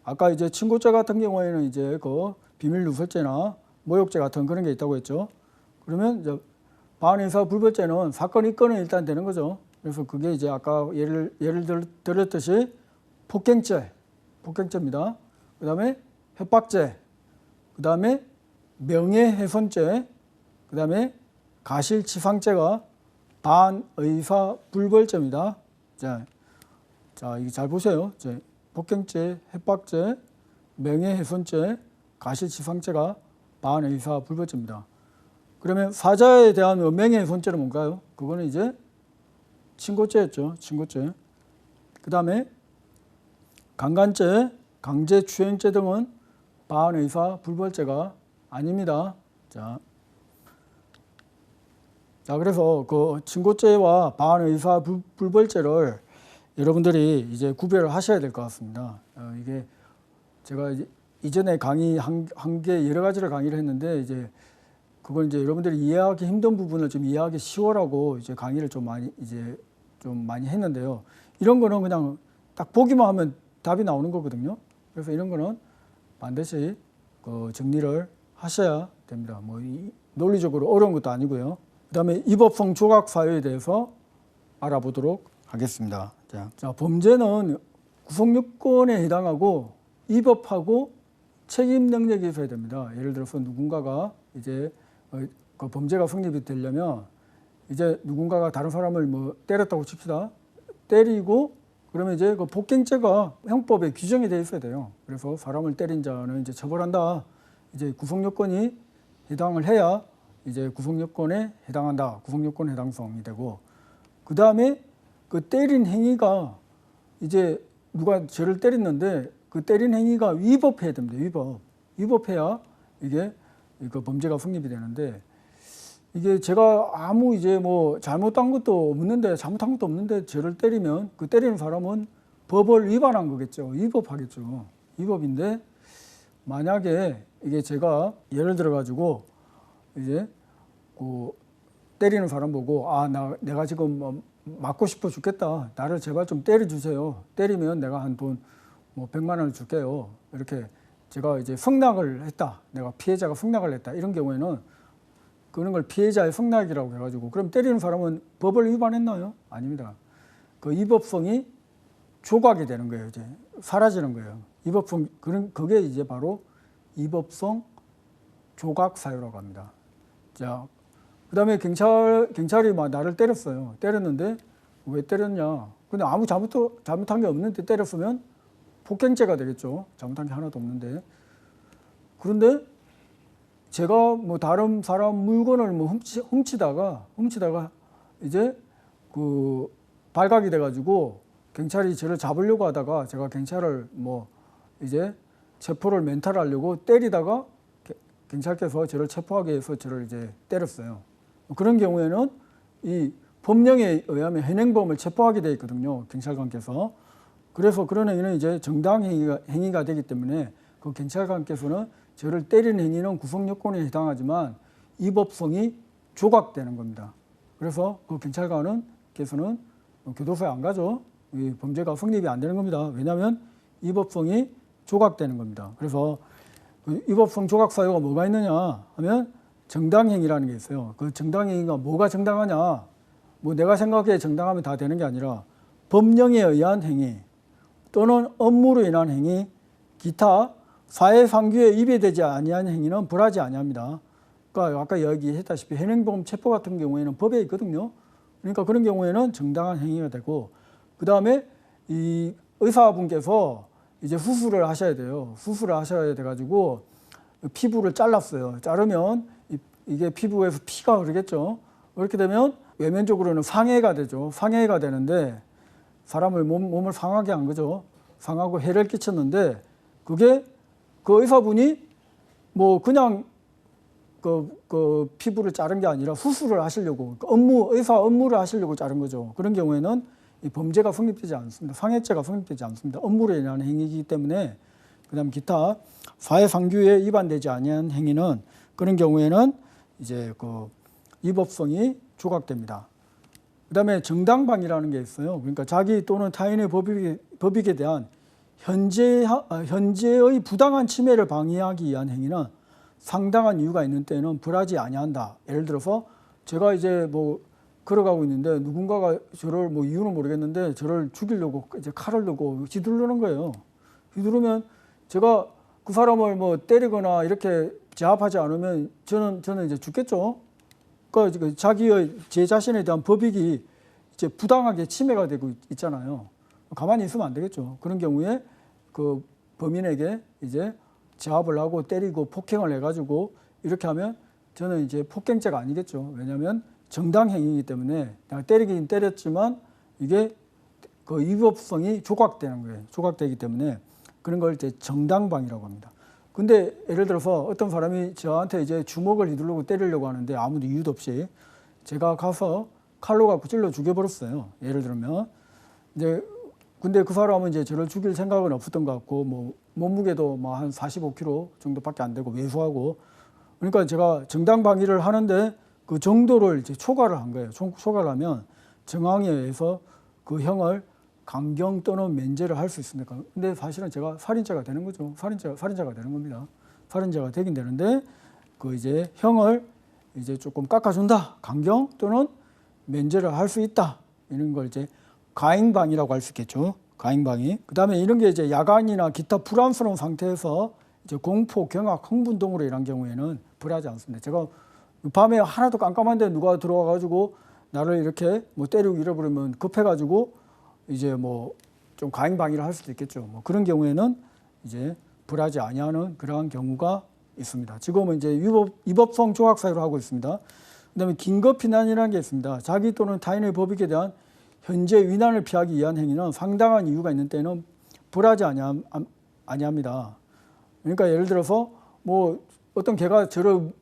아까 이제 친고죄 같은 경우에는 이제 그 비밀누설죄나 모욕죄 같은 그런 게 있다고 했죠. 그러면 이제 반의사 불벌죄는 사건 입건은 일단 되는 거죠. 그래서 그게 이제 아까 예를 들었듯이 폭행죄입니다. 그 다음에 협박죄, 그 다음에 명예훼손죄, 그 다음에 가실치상죄가 반의사 불벌죄입니다. 자, 이게 잘 보세요. 폭행죄, 협박죄, 명예훼손죄, 가실치상죄가 반의사 불벌죄입니다. 그러면 사자에 대한 명예훼손죄는 뭔가요? 그거는 이제 친고죄였죠. 친고죄. 그 다음에 강간죄, 강제추행죄 등은 반의사 불벌죄가 아닙니다. 자, 그래서 그 친고죄와 반의사 불벌죄를 여러분들이 이제 구별을 하셔야 될 것 같습니다. 이게 제가 이전에 강의 한 개 여러 가지를 강의를 했는데 이제 그걸 이제 여러분들이 이해하기 힘든 부분을 좀 이해하기 쉬워라고 이제 강의를 좀 많이 했는데요. 이런 거는 그냥 딱 보기만 하면 답이 나오는 거거든요. 그래서 이런 거는 반드시 그 정리를 하셔야 됩니다. 뭐 논리적으로 어려운 것도 아니고요. 그다음에 위법성 조각 사유에 대해서 알아보도록 하겠습니다. 자, 범죄는 구속요건에 해당하고 위법하고 책임 능력이 있어야 됩니다. 예를 들어서 누군가가 이제 그 범죄가 성립이 되려면 이제 누군가가 다른 사람을 뭐 때렸다고 칩시다. 때리고 그러면 이제 그 폭행죄가 형법에 규정이 되어 있어야 돼요. 그래서 사람을 때린 자는 이제 처벌한다. 이제 구속 요건이 해당을 해야 이제 구속요건에 해당한다. 구속요건 해당성이 되고, 그 다음에 그 때린 행위가 이제 누가 저를 때렸는데 그 때린 행위가 위법해야 됩니다. 위법해야 이게 그 범죄가 성립이 되는데, 이게 제가 아무 이제 뭐 잘못한 것도 없는데 저를 때리면 그 때리는 사람은 법을 위반한 거겠죠. 위법하겠죠. 위법인데, 만약에 이게 제가 예를 들어 가지고 이제 그 때리는 사람 보고 내가 지금 뭐 맞고 싶어 죽겠다. 나를 제발 좀 때려주세요. 때리면 내가 한 돈 뭐 100만 원을 줄게요. 이렇게 제가 이제 성낙을 했다. 내가 피해자가 성낙을 했다. 이런 경우에는 그런 걸 피해자의 성낙이라고 해가지고, 그럼 때리는 사람은 법을 위반했나요? 아닙니다. 그 위법성이 조각이 되는 거예요. 이제 사라지는 거예요. 위법성, 그게 이제 바로 위법성 조각 사유라고 합니다. 자, 그 다음에 경찰이 막 나를 때렸어요. 때렸는데 왜 때렸냐? 근데 아무 잘못한 게 없는데 때렸으면 폭행죄가 되겠죠. 잘못한 게 하나도 없는데. 그런데 제가 뭐 다른 사람 물건을 뭐 훔치다가 이제 그 발각이 돼가지고 경찰이 저를 잡으려고 하다가 제가 경찰을 뭐 이제 체포를 멘탈하려고 때리다가 경찰께서 저를 체포하기 위해서 저를 이제 때렸어요. 그런 경우에는 이 법령에 의하면 현행범을 체포하게 돼 있거든요. 경찰관께서. 그래서 그런 행위는 이제 정당 행위가 되기 때문에 그 경찰관께서는 저를 때리는 행위는 구속요건에 해당하지만 위법성이 조각되는 겁니다. 그래서 그 경찰관께서는 교도소에 안 가죠. 이 범죄가 성립이 안 되는 겁니다. 왜냐하면 위법성이 조각되는 겁니다. 그래서 그 위법성 조각 사유가 뭐가 있느냐 하면 정당행위라는 게 있어요. 그 정당행위가 뭐가 정당하냐? 뭐 내가 생각해 정당하면 다 되는 게 아니라 법령에 의한 행위 또는 업무로 인한 행위, 기타 사회상규에 위배되지 아니한 행위는 벌하지 아니합니다. 그러니까 아까 얘기했다시피 현행범 체포 같은 경우에는 법에 있거든요. 그러니까 그런 경우에는 정당한 행위가 되고, 그 다음에 이 의사분께서 이제 수술을 하셔야 돼요. 수술을 하셔야 돼가지고 피부를 잘랐어요. 자르면 이게 피부에서 피가 흐르겠죠. 그렇게 되면 외면적으로는 상해가 되죠. 상해가 되는데 사람을 몸을 상하게 한 거죠. 상하고 해를 끼쳤는데 그게 그 의사분이 뭐 그냥 그 피부를 자른 게 아니라 수술을 하시려고 의사 업무를 하시려고 자른 거죠. 그런 경우에는 이 범죄가 성립되지 않습니다. 상해죄가 성립되지 않습니다. 업무로 인한 행위이기 때문에. 그다음 기타 사회상규에 위반되지 아니한 행위는 그런 경우에는 이제 그 위법성이 조각됩니다. 그다음에 정당방위라는 게 있어요. 그러니까 자기 또는 타인의 법익에 대한 현재의 부당한 침해를 방해하기 위한 행위는 상당한 이유가 있는 때에는 벌하지 아니한다. 예를 들어서 제가 이제 뭐 걸어가고 있는데 누군가가 저를 뭐 이유는 모르겠는데 저를 죽이려고 이제 칼을 들고 휘두르는 거예요. 휘두르면 제가 그 사람을 뭐 때리거나 이렇게 제압하지 않으면 저는 이제 죽겠죠. 그러니까 제 자신에 대한 법익이 이제 부당하게 침해가 되고 있잖아요. 가만히 있으면 안 되겠죠. 그런 경우에 그 범인에게 이제 제압을 하고 때리고 폭행을 해가지고 이렇게 하면 저는 이제 폭행죄가 아니겠죠. 왜냐하면 정당행위이기 때문에 내가 때리긴 때렸지만 이게 그 위법성이 조각되는 거예요. 조각되기 때문에 그런 걸 이제 정당방위라고 합니다. 근데 예를 들어서 어떤 사람이 저한테 이제 주먹을 휘두르고 때리려고 하는데 아무 이유도 없이 제가 가서 칼로 갖고 찔러 죽여버렸어요. 예를 들면 이제 근데 그 사람은 이제 저를 죽일 생각은 없었던 것 같고 뭐 몸무게도 뭐 한 45kg 정도밖에 안 되고 왜소하고 그러니까 제가 정당방위를 하는데 그 정도를 이제 초과를 한 거예요. 초과를 하면 정황에 의해서 그 형을 강경 또는 면제를 할 수 있습니까? 근데 사실은 제가 살인죄가 되는 거죠. 살인죄가 되는 겁니다. 살인죄가 되긴 되는데 그 이제 형을 이제 조금 깎아준다. 강경 또는 면제를 할 수 있다. 이런 걸 이제 가행방위라고 할 수 있겠죠. 가행방위. 그 다음에 이런 게 이제 야간이나 기타 불안스러운 상태에서 이제 공포, 경악, 흥분 등으로 인한 경우에는 벌하지 않습니다. 제가 밤에 하나도 깜깜한데 누가 들어와가지고 나를 이렇게 뭐 때리고 잃어버리면 급해가지고 이제 뭐 좀 가행방위를 할 수도 있겠죠. 뭐 그런 경우에는 이제 벌하지 아니하는 그러한 경우가 있습니다. 지금은 이제 위법성 조각 사유로 하고 있습니다. 그다음에 긴급피난이라는 게 있습니다. 자기 또는 타인의 법익에 대한 현재 위난을 피하기 위한 행위는 상당한 이유가 있는 때는 벌하지 아니합니다. 그러니까 예를 들어서 뭐 어떤 개가 저를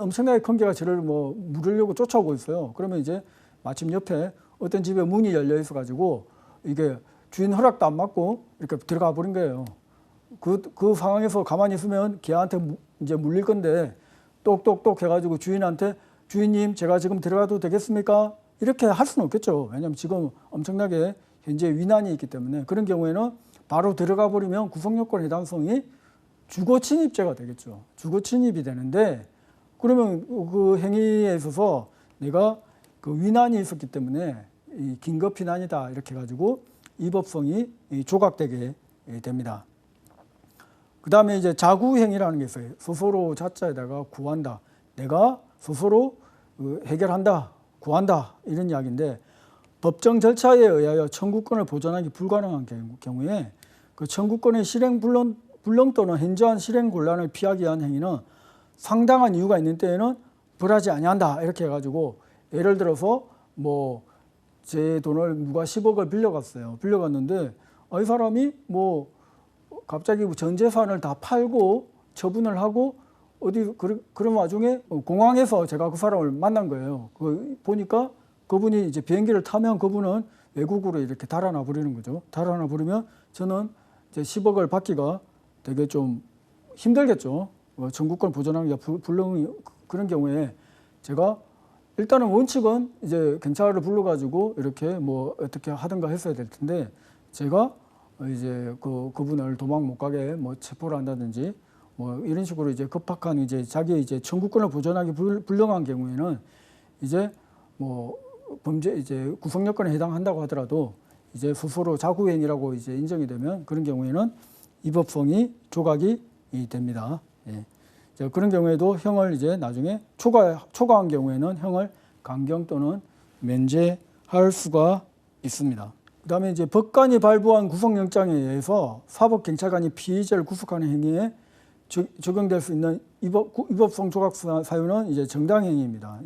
엄청나게 큰 개가 저를 뭐 물으려고 쫓아오고 있어요. 그러면 이제 마침 옆에 어떤 집에 문이 열려 있어 가지고 이게 주인 허락도 안 받고 이렇게 들어가 버린 거예요. 그 상황에서 가만히 있으면 개한테 이제 물릴 건데 똑똑똑 해가지고 주인한테 주인님 제가 지금 들어가도 되겠습니까? 이렇게 할 수는 없겠죠. 왜냐하면 지금 엄청나게 현재 위난이 있기 때문에 그런 경우에는 바로 들어가 버리면 구성요건 해당성이 주거침입죄가 되겠죠. 주거침입이 되는데 그러면 그 행위에 있어서 내가 그 위난이 있었기 때문에 이 긴급피난이다 이렇게 해가지고 위법성이 조각되게 됩니다. 그 다음에 이제 자구행위라는 게 있어요. 스스로 자자에다가 구한다. 내가 스스로 해결한다, 구한다 이런 이야기인데 법정 절차에 의하여 청구권을 보존하기 불가능한 경우에 그 청구권의 실행 불능 또는 현저한 실행 곤란을 피하기 위한 행위는 상당한 이유가 있는 때에는 벌하지 아니한다 이렇게 해가지고 예를 들어서 뭐 제 돈을 누가 10억을 빌려갔어요. 빌려갔는데 이 사람이 뭐 갑자기 전 재산을 다 팔고 처분을 하고 어디 그런 와중에 공항에서 제가 그 사람을 만난 거예요. 보니까 그분이 이제 비행기를 타면 그분은 외국으로 이렇게 달아나 버리는 거죠. 달아나 버리면 저는 이제 10억을 받기가 되게 좀 힘들겠죠. 청구권 보존하기가 불능 그런 경우에 제가 일단은 원칙은 이제 경찰을 불러가지고 이렇게 뭐 어떻게 하든가 했어야 될 텐데 제가 이제 그분을 도망 못 가게 뭐 체포를 한다든지 뭐 이런 식으로 이제 급박한 이제 자기 이제 청구권을 보존하기 불능한 경우에는 이제 뭐 범죄 이제 구성 요건에 해당한다고 하더라도 이제 스스로 자구행위라고 이제 인정이 되면 그런 경우에는 위법성이 조각이 됩니다. 예. 그런 경우에도 형을 이제 나중에 초과한 경우에는 형을 강경 또는 면제할 수가 있습니다. 그다음에 이제 법관이 발부한 구속영장에 의해서 사법경찰관이 피의자를 구속하는 행위에 적용될 수 있는 위법성 조각 사유는 이제 정당행위입니다.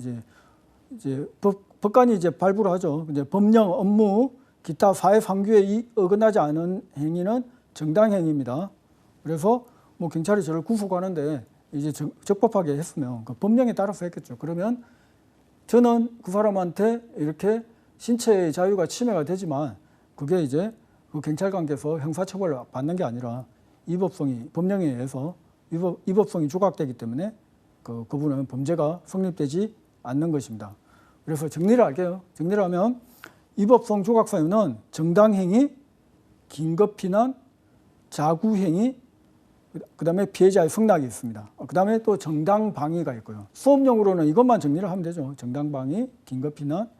이제 법관이 이제 발부를 하죠. 이제 법령, 업무, 기타 사회 상규에 어긋나지 않은 행위는 정당행위입니다. 그래서 뭐 경찰이 저를 구속하는데 이제 적법하게 했으면 그 법령에 따라서 했겠죠. 그러면 저는 그 사람한테 이렇게 신체의 자유가 침해가 되지만 그게 이제 그 경찰관께서 형사처벌을 받는 게 아니라 위법성이 법령에 의해서 위법성이 조각되기 때문에 그분은 범죄가 성립되지 않는 것입니다. 그래서 정리를 할게요. 정리를 하면 위법성 조각 사유는 정당행위, 긴급피난, 자구행위, 그 다음에 피해자의 승낙이 있습니다. 그 다음에 또 정당방위가 있고요. 수업용으로는 이것만 정리를 하면 되죠. 정당방위, 긴급피난,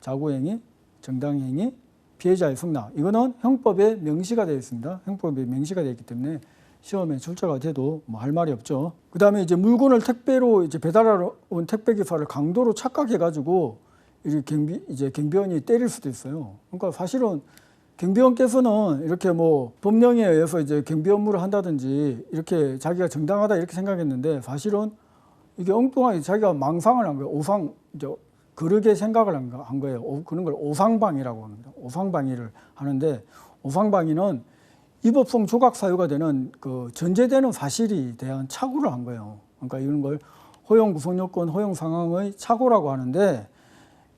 자구행위, 정당행위, 피해자의 승낙. 이거는 형법에 명시가 되어 있습니다. 형법에 명시가 되어 있기 때문에 시험에 출제가 돼도 뭐 할 말이 없죠. 그 다음에 이제 물건을 택배로 이제 배달하러 온 택배기사를 강도로 착각해가지고 이제 경비원이 때릴 수도 있어요. 그러니까 사실은 경비원께서는 이렇게 뭐 법령에 의해서 이제 경비 업무를 한다든지 이렇게 자기가 정당하다 이렇게 생각했는데 사실은 이게 엉뚱하게 자기가 망상을 한 거예요. 이제 그르게 생각을 한 거예요. 그런 걸 오상방위라고 합니다. 오상방위를 하는데 오상방위는 위법성 조각 사유가 되는 그 전제되는 사실이 대한 착오를 한 거예요. 그러니까 이런 걸 허용 구성 요건, 허용 상황의 착오라고 하는데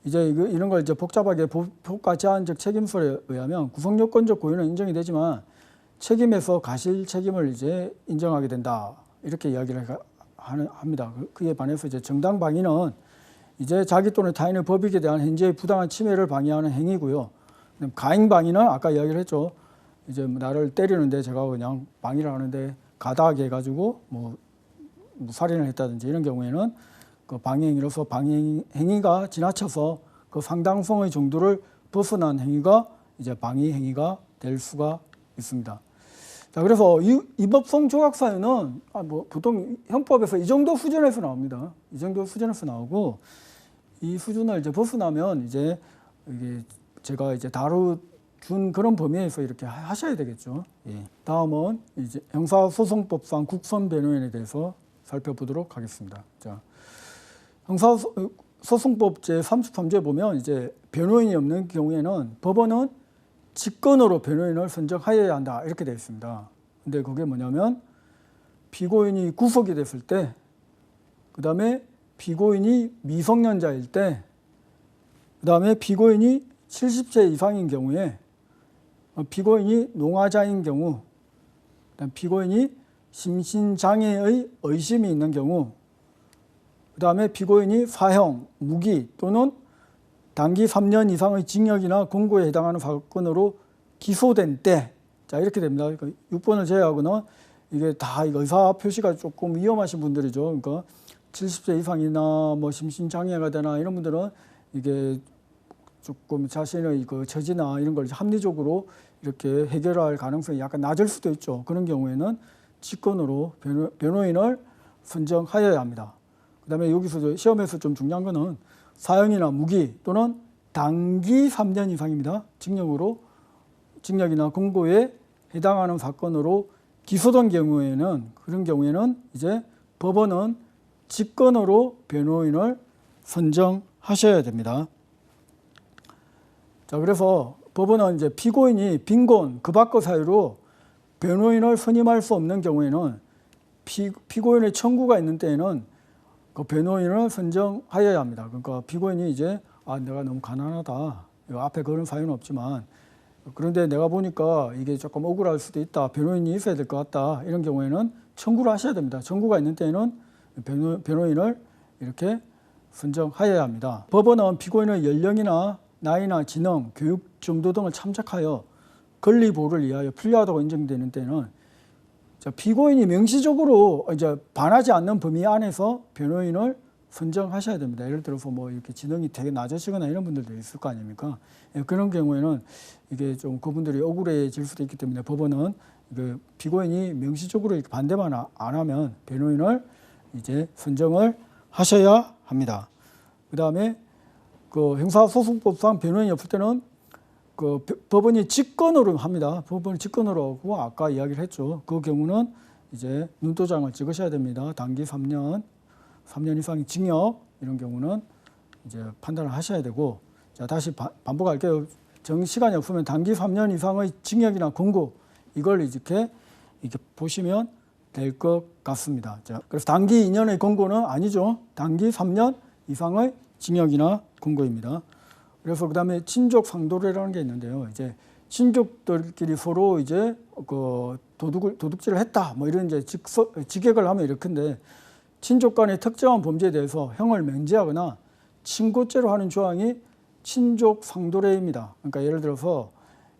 이제 이런 걸 이제 복잡하게 법과 제한적 책임설에 의하면 구성 요건적 고의는 인정이 되지만 책임에서 가실 책임을 이제 인정하게 된다 이렇게 이야기를 합니다. 그에 반해서 이제 정당 방위는 이제 자기 또는 타인의 법익에 대한 현재의 부당한 침해를 방해하는 행위고요. 가행 방위는 아까 이야기를 했죠. 이제 나를 때리는데 제가 그냥 방위를 하는데 가다하게 해가지고 뭐 살인을 했다든지 이런 경우에는 그 방해행위로서 방해행위가 지나쳐서 그 상당성의 정도를 벗어난 행위가 이제 방해행위가 될 수가 있습니다. 자, 그래서 위법성 조각 사유는 뭐 보통 형법에서 이 정도 수준에서 나옵니다. 이 정도 수준에서 나오고 이 수준을 이제 벗어나면 이제 이게 제가 이제 준 그런 범위에서 이렇게 하셔야 되겠죠. 예. 다음은 이제 형사소송법상 국선 변호인에 대해서 살펴보도록 하겠습니다. 자, 형사소송법 제33조에 보면 이제 변호인이 없는 경우에는 법원은 직권으로 변호인을 선정하여야 한다 이렇게 되어 있습니다. 근데 그게 뭐냐면 피고인이 구속이 됐을 때, 그 다음에 피고인이 미성년자일 때, 그 다음에 피고인이 70세 이상인 경우에, 피고인이 농아자인 경우, 그다음 피고인이 심신장애의 의심이 있는 경우, 그 다음에 피고인이 사형, 무기 또는 단기 3년 이상의 징역이나 공고에 해당하는 사건으로 기소된 때, 자 이렇게 됩니다. 그러니까 6번을 제외하고는 이게 다 의사 표시가 조금 위험하신 분들이죠. 그러니까 70세 이상이나 뭐 심신장애가 되나 이런 분들은 이게 조금 자신의 그 처지나 이런 걸 합리적으로 이렇게 해결할 가능성이 약간 낮을 수도 있죠. 그런 경우에는 직권으로 변호인을 선정하여야 합니다. 그 다음에 여기서 시험에서 좀 중요한 거는 사형이나 무기 또는 단기 3년 이상입니다. 징역이나 공고에 해당하는 사건으로 기소된 경우에는, 그런 경우에는 이제 법원은 직권으로 변호인을 선정하셔야 됩니다. 자, 그래서 법원은 이제 피고인이 빈곤, 그 밖의 사유로 변호인을 선임할 수 없는 경우에는 피고인의 청구가 있는 때에는 그 변호인을 선정하여야 합니다. 그러니까 피고인이 이제 내가 너무 가난하다. 앞에 그런 사유는 없지만 그런데 내가 보니까 이게 조금 억울할 수도 있다. 변호인이 있어야 될 것 같다. 이런 경우에는 청구를 하셔야 됩니다. 청구가 있는 때에는 변호인을 이렇게 선정하여야 합니다. 법원은 피고인의 연령이나 나이나 지능, 교육 정도 등을 참작하여 권리 보호를 위하여 필요하다고 인정되는 때는 피고인이 명시적으로 이제 반하지 않는 범위 안에서 변호인을 선정하셔야 됩니다. 예를 들어서 뭐 이렇게 지능이 되게 낮으시거나 이런 분들도 있을 거 아닙니까? 그런 경우에는 이게 좀 그분들이 억울해질 수도 있기 때문에 법원은 그 피고인이 명시적으로 이렇게 반대만 안 하면 변호인을 이제 선정을 하셔야 합니다. 그 다음에 그 형사소송법상 변호인이 없을 때는 그 법원이 직권으로 합니다. 법원이 직권으로 하고 아까 이야기를 했죠. 그 경우는 이제 눈도장을 찍으셔야 됩니다. 단기 3년 이상의 징역 이런 경우는 이제 판단을 하셔야 되고, 자 다시 반복할게요. 시간이 없으면 단기 3년 이상의 징역이나 공고 이걸 이렇게 보시면 될 것 같습니다. 자, 그래서 단기 2년의 공고는 아니죠. 단기 3년 이상의 징역이나 공고입니다. 그래서 그 다음에 친족 상도례라는 게 있는데요. 이제 친족들끼리 서로 이제 그 도둑질을 했다, 뭐 이런 이제 직역을 하면 이렇게인데, 친족 간의 특정한 범죄에 대해서 형을 면제하거나 친고죄로 하는 조항이 친족 상도례입니다. 그러니까 예를 들어서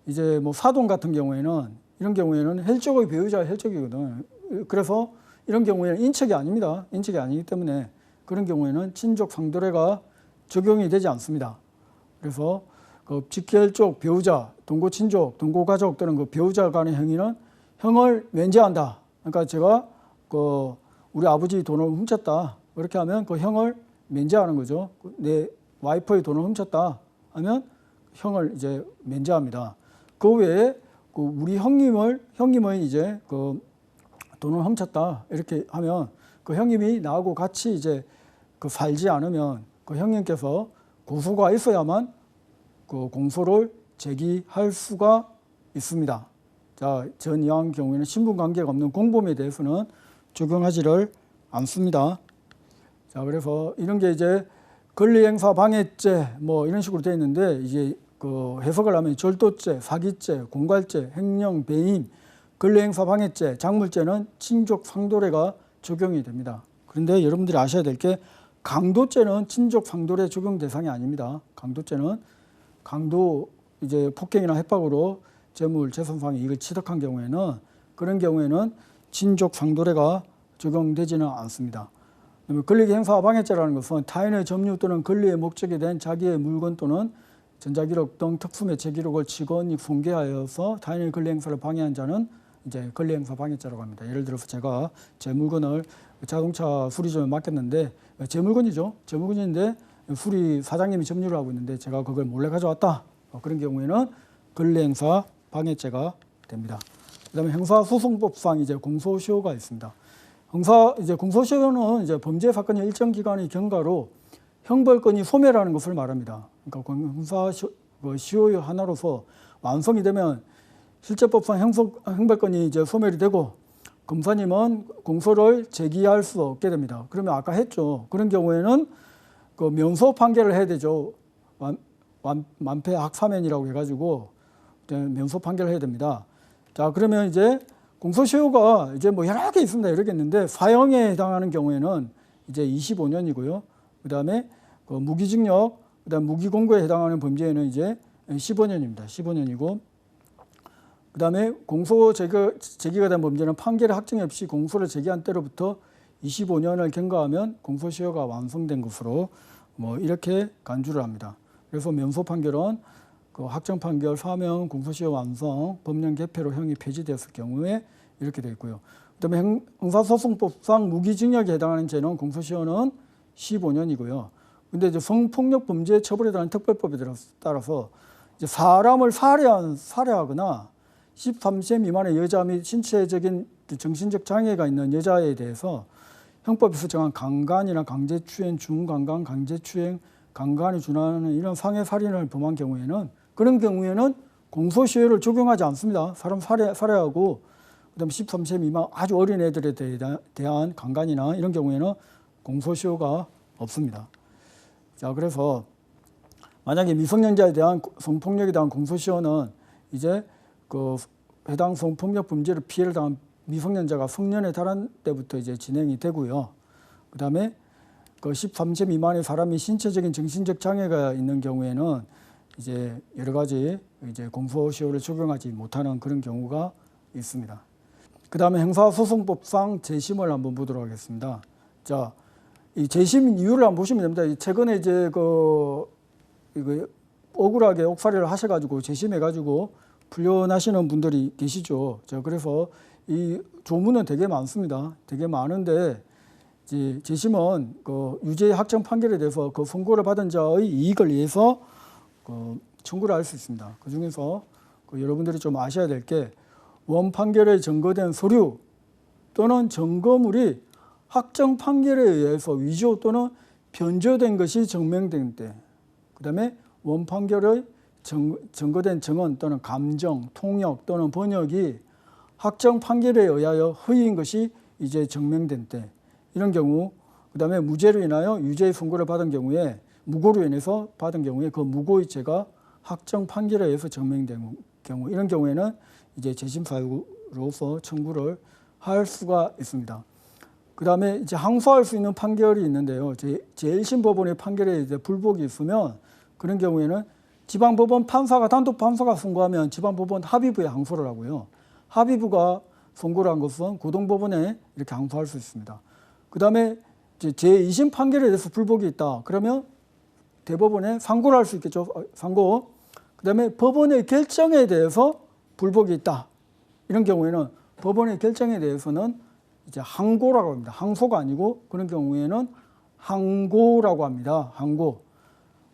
이제 뭐 사돈 같은 경우에는 이런 경우에는 혈족의 배우자가 혈족이거든. 그래서 이런 경우에는 인척이 아닙니다. 인척이 아니기 때문에 그런 경우에는 친족 상도례가 적용이 되지 않습니다. 그래서 그 직혈족, 배우자, 동고친족, 동고가족 또는 그 배우자 간의 행위는 형을 면제한다. 그러니까 제가 그 우리 아버지 돈을 훔쳤다. 그렇게 하면 그 형을 면제하는 거죠. 내 와이프의 돈을 훔쳤다 하면 형을 이제 면제합니다. 그 외에 그 우리 형님의 이제 그 돈을 훔쳤다 이렇게 하면 그 형님이 나하고 같이 이제 그 살지 않으면 그 형님께서 고소가 있어야만 그 공소를 제기할 수가 있습니다. 자, 전 이왕 경우에는 신분 관계가 없는 공범에 대해서는 적용하지를 않습니다. 자, 그래서 이런 게 이제 권리행사 방해죄 뭐 이런 식으로 되어 있는데, 이제 그 해석을 하면 절도죄, 사기죄, 공갈죄, 횡령, 배임, 권리행사 방해죄, 작물죄는 친족 상도례가 적용이 됩니다. 그런데 여러분들이 아셔야 될 게 강도죄는 친족 상도례 적용 대상이 아닙니다. 강도죄는 강도 이제 폭행이나 협박으로 재물, 재산상 이익을 취득한 경우에는, 그런 경우에는 친족 상도례가 적용되지는 않습니다. 권리행사 방해죄라는 것은 타인의 점유 또는 권리의 목적이 된 자기의 물건 또는 전자기록 등 특수매체 기록을 직원이 공개하여서 타인의 권리행사를 방해한 자는 이제 권리행사 방해죄라고 합니다. 예를 들어서 제가 제 물건을 자동차 수리점에 맡겼는데, 제 물건이죠. 제 물건인데 수리 사장님이 점유를 하고 있는데 제가 그걸 몰래 가져왔다. 그런 경우에는 권리행사 방해죄가 됩니다. 그다음에 형사소송법상 이제 공소시효가 있습니다. 이제 공소시효는 이제 범죄 사건이 일정 기간의 경과로 형벌권이 소멸하는 것을 말합니다. 그러니까 형사시효의 하나로서 완성이 되면 실제법상 형벌권이 이제 소멸이 되고 검사님은 공소를 제기할 수 없게 됩니다. 그러면 아까 했죠. 그런 경우에는 그 면소 판결을 해야 되죠. 만패학사면이라고 해가지고 면소 판결을 해야 됩니다. 자, 그러면 이제 공소시효가 이제 뭐 여러 개 있습니다. 여러 개 있는데 사형에 해당하는 경우에는 이제 25년이고요. 그다음에 그 무기징역, 그다음 무기공고에 해당하는 범죄에는 이제 15년입니다. 15년이고 그다음에 공소 제기가 된 범죄는 판결의 확정이 없이 공소를 제기한 때로부터 25년을 경과하면 공소시효가 완성된 것으로 뭐 이렇게 간주를 합니다. 그래서 면소 판결은 그 확정 판결, 사명, 공소시효 완성, 법령 개폐로 형이 폐지되었을 경우에 이렇게 되어 있고요. 그다음에 형사소송법상 무기징역에 해당하는 죄는 공소시효는 15년이고요. 근데 이제 성폭력 범죄 처벌에 대한 특별법에 따라서 이제 사람을 살해하거나 13세 미만의 여자 및 신체적인 정신적 장애가 있는 여자에 대해서 형법에서 정한 강간이나 강제추행, 중강간, 강제추행, 강간이 준하는 이런 상해 살인을 범한 경우에는 그런 경우에는 공소시효를 적용하지 않습니다. 사람 살해하고 그다음에 13세 미만 아주 어린 애들에 대한 강간이나 이런 경우에는 공소시효가 없습니다. 자, 그래서 만약에 미성년자에 대한 성폭력에 대한 공소시효는 이제 그 해당 성폭력 범죄를 피해를 당한 미성년자가 성년에 달한 때부터 이제 진행이 되고요. 그다음에 그 13세 미만의 사람이 신체적인 정신적 장애가 있는 경우에는 이제 여러 가지 이제 공소시효를 적용하지 못하는 그런 경우가 있습니다. 그다음에 형사소송법상 재심을 한번 보도록 하겠습니다. 자, 이 재심 이유를 한번 보시면 됩니다. 최근에 이제 이거 억울하게 옥살이를 하셔가지고 재심해가지고 풀려나시는 분들이 계시죠. 자, 그래서 이 조문은 되게 많습니다. 되게 많은데 이제 재심은 그 유죄 확정 판결에 대해서 그 선고를 받은 자의 이익을 위해서 청구를 할 수 있습니다. 그 중에서 여러분들이 좀 아셔야 될 게 원 판결에 증거된 서류 또는 증거물이 확정 판결에 의해서 위조 또는 변조된 것이 증명된 때, 그다음에 원 판결의 증거된 증언 또는 감정, 통역 또는 번역이 확정 판결에 의하여 허위인 것이 이제 증명된 때, 이런 경우, 그다음에 무죄로 인하여 유죄의 선고를 받은 경우에 무고로 인해서 받은 경우에 그 무고의 죄가 확정 판결에 의해서 증명된 경우, 이런 경우에는 이제 재심 사유로서 청구를 할 수가 있습니다. 그다음에 이제 항소할 수 있는 판결이 있는데요. 제1심 법원의 판결에 이제 불복이 있으면 그런 경우에는 지방법원 단독 판사가 선고하면 지방법원 합의부에 항소를 하고요. 합의부가 선고를 한 것은 고등법원에 이렇게 항소할 수 있습니다. 그다음에 제2심 판결에 대해서 불복이 있다. 그러면 대법원에 상고를 할 수 있겠죠. 상고. 그다음에 법원의 결정에 대해서 불복이 있다. 이런 경우에는 법원의 결정에 대해서는 이제 항고라고 합니다. 항소가 아니고 그런 경우에는 항고라고 합니다. 항고.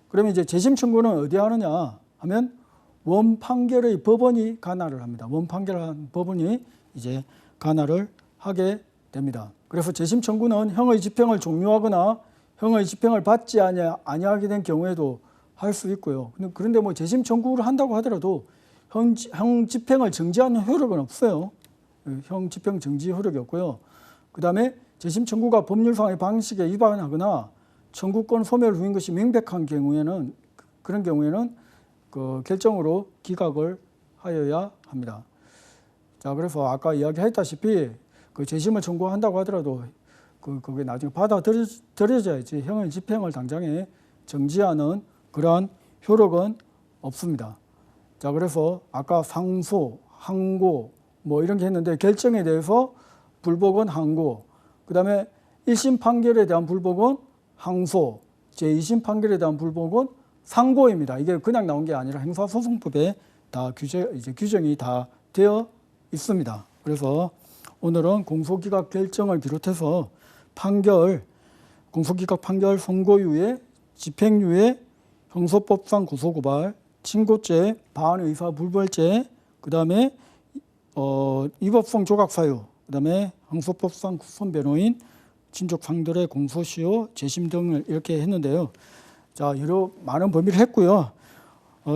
그러면 이제 재심 청구는 어디 하느냐 하면 원 판결의 법원이 관할을 합니다. 원 판결한 법원이 이제 관할을 하게 됩니다. 그래서 재심 청구는 형의 집행을 종료하거나 형의 집행을 받지 아니하게 된 경우에도 할 수 있고요. 그런데 뭐 재심 청구를 한다고 하더라도 형 집행을 정지하는 효력은 없어요. 형 집행 정지 효력이 없고요. 그다음에 재심 청구가 법률상의 방식에 위반하거나 청구권 소멸 후인 것이 명백한 경우에는 그런 경우에는 그 결정으로 기각을 하여야 합니다. 자, 그래서 아까 이야기했다시피 그 재심을 청구한다고 하더라도 그게 나중에 받아들여져야지 형의 집행을 당장에 정지하는 그러한 효력은 없습니다. 자, 그래서 아까 상소, 항고 뭐 이런 게 했는데 결정에 대해서 불복은 항고, 그다음에 1심 판결에 대한 불복은 항소, 제2심 판결에 대한 불복은 상고입니다. 이게 그냥 나온 게 아니라 형사소송법에 다 규정이 다 되어 있습니다. 그래서 오늘은 공소기각 결정을 비롯해서 공소기각 판결 선고유예, 집행유예, 형소법상 고소고발, 친고죄, 반의사 불벌죄, 그다음에 위법성 조각 사유, 그다음에 형소법상 구선 변호인, 친족 상들의 공소시효, 재심 등을 이렇게 했는데요. 자, 여러 많은 범위를 했고요.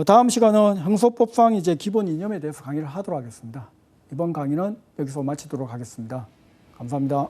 다음 시간은 형소법상 이제 기본 이념에 대해서 강의를 하도록 하겠습니다. 이번 강의는 여기서 마치도록 하겠습니다. 감사합니다.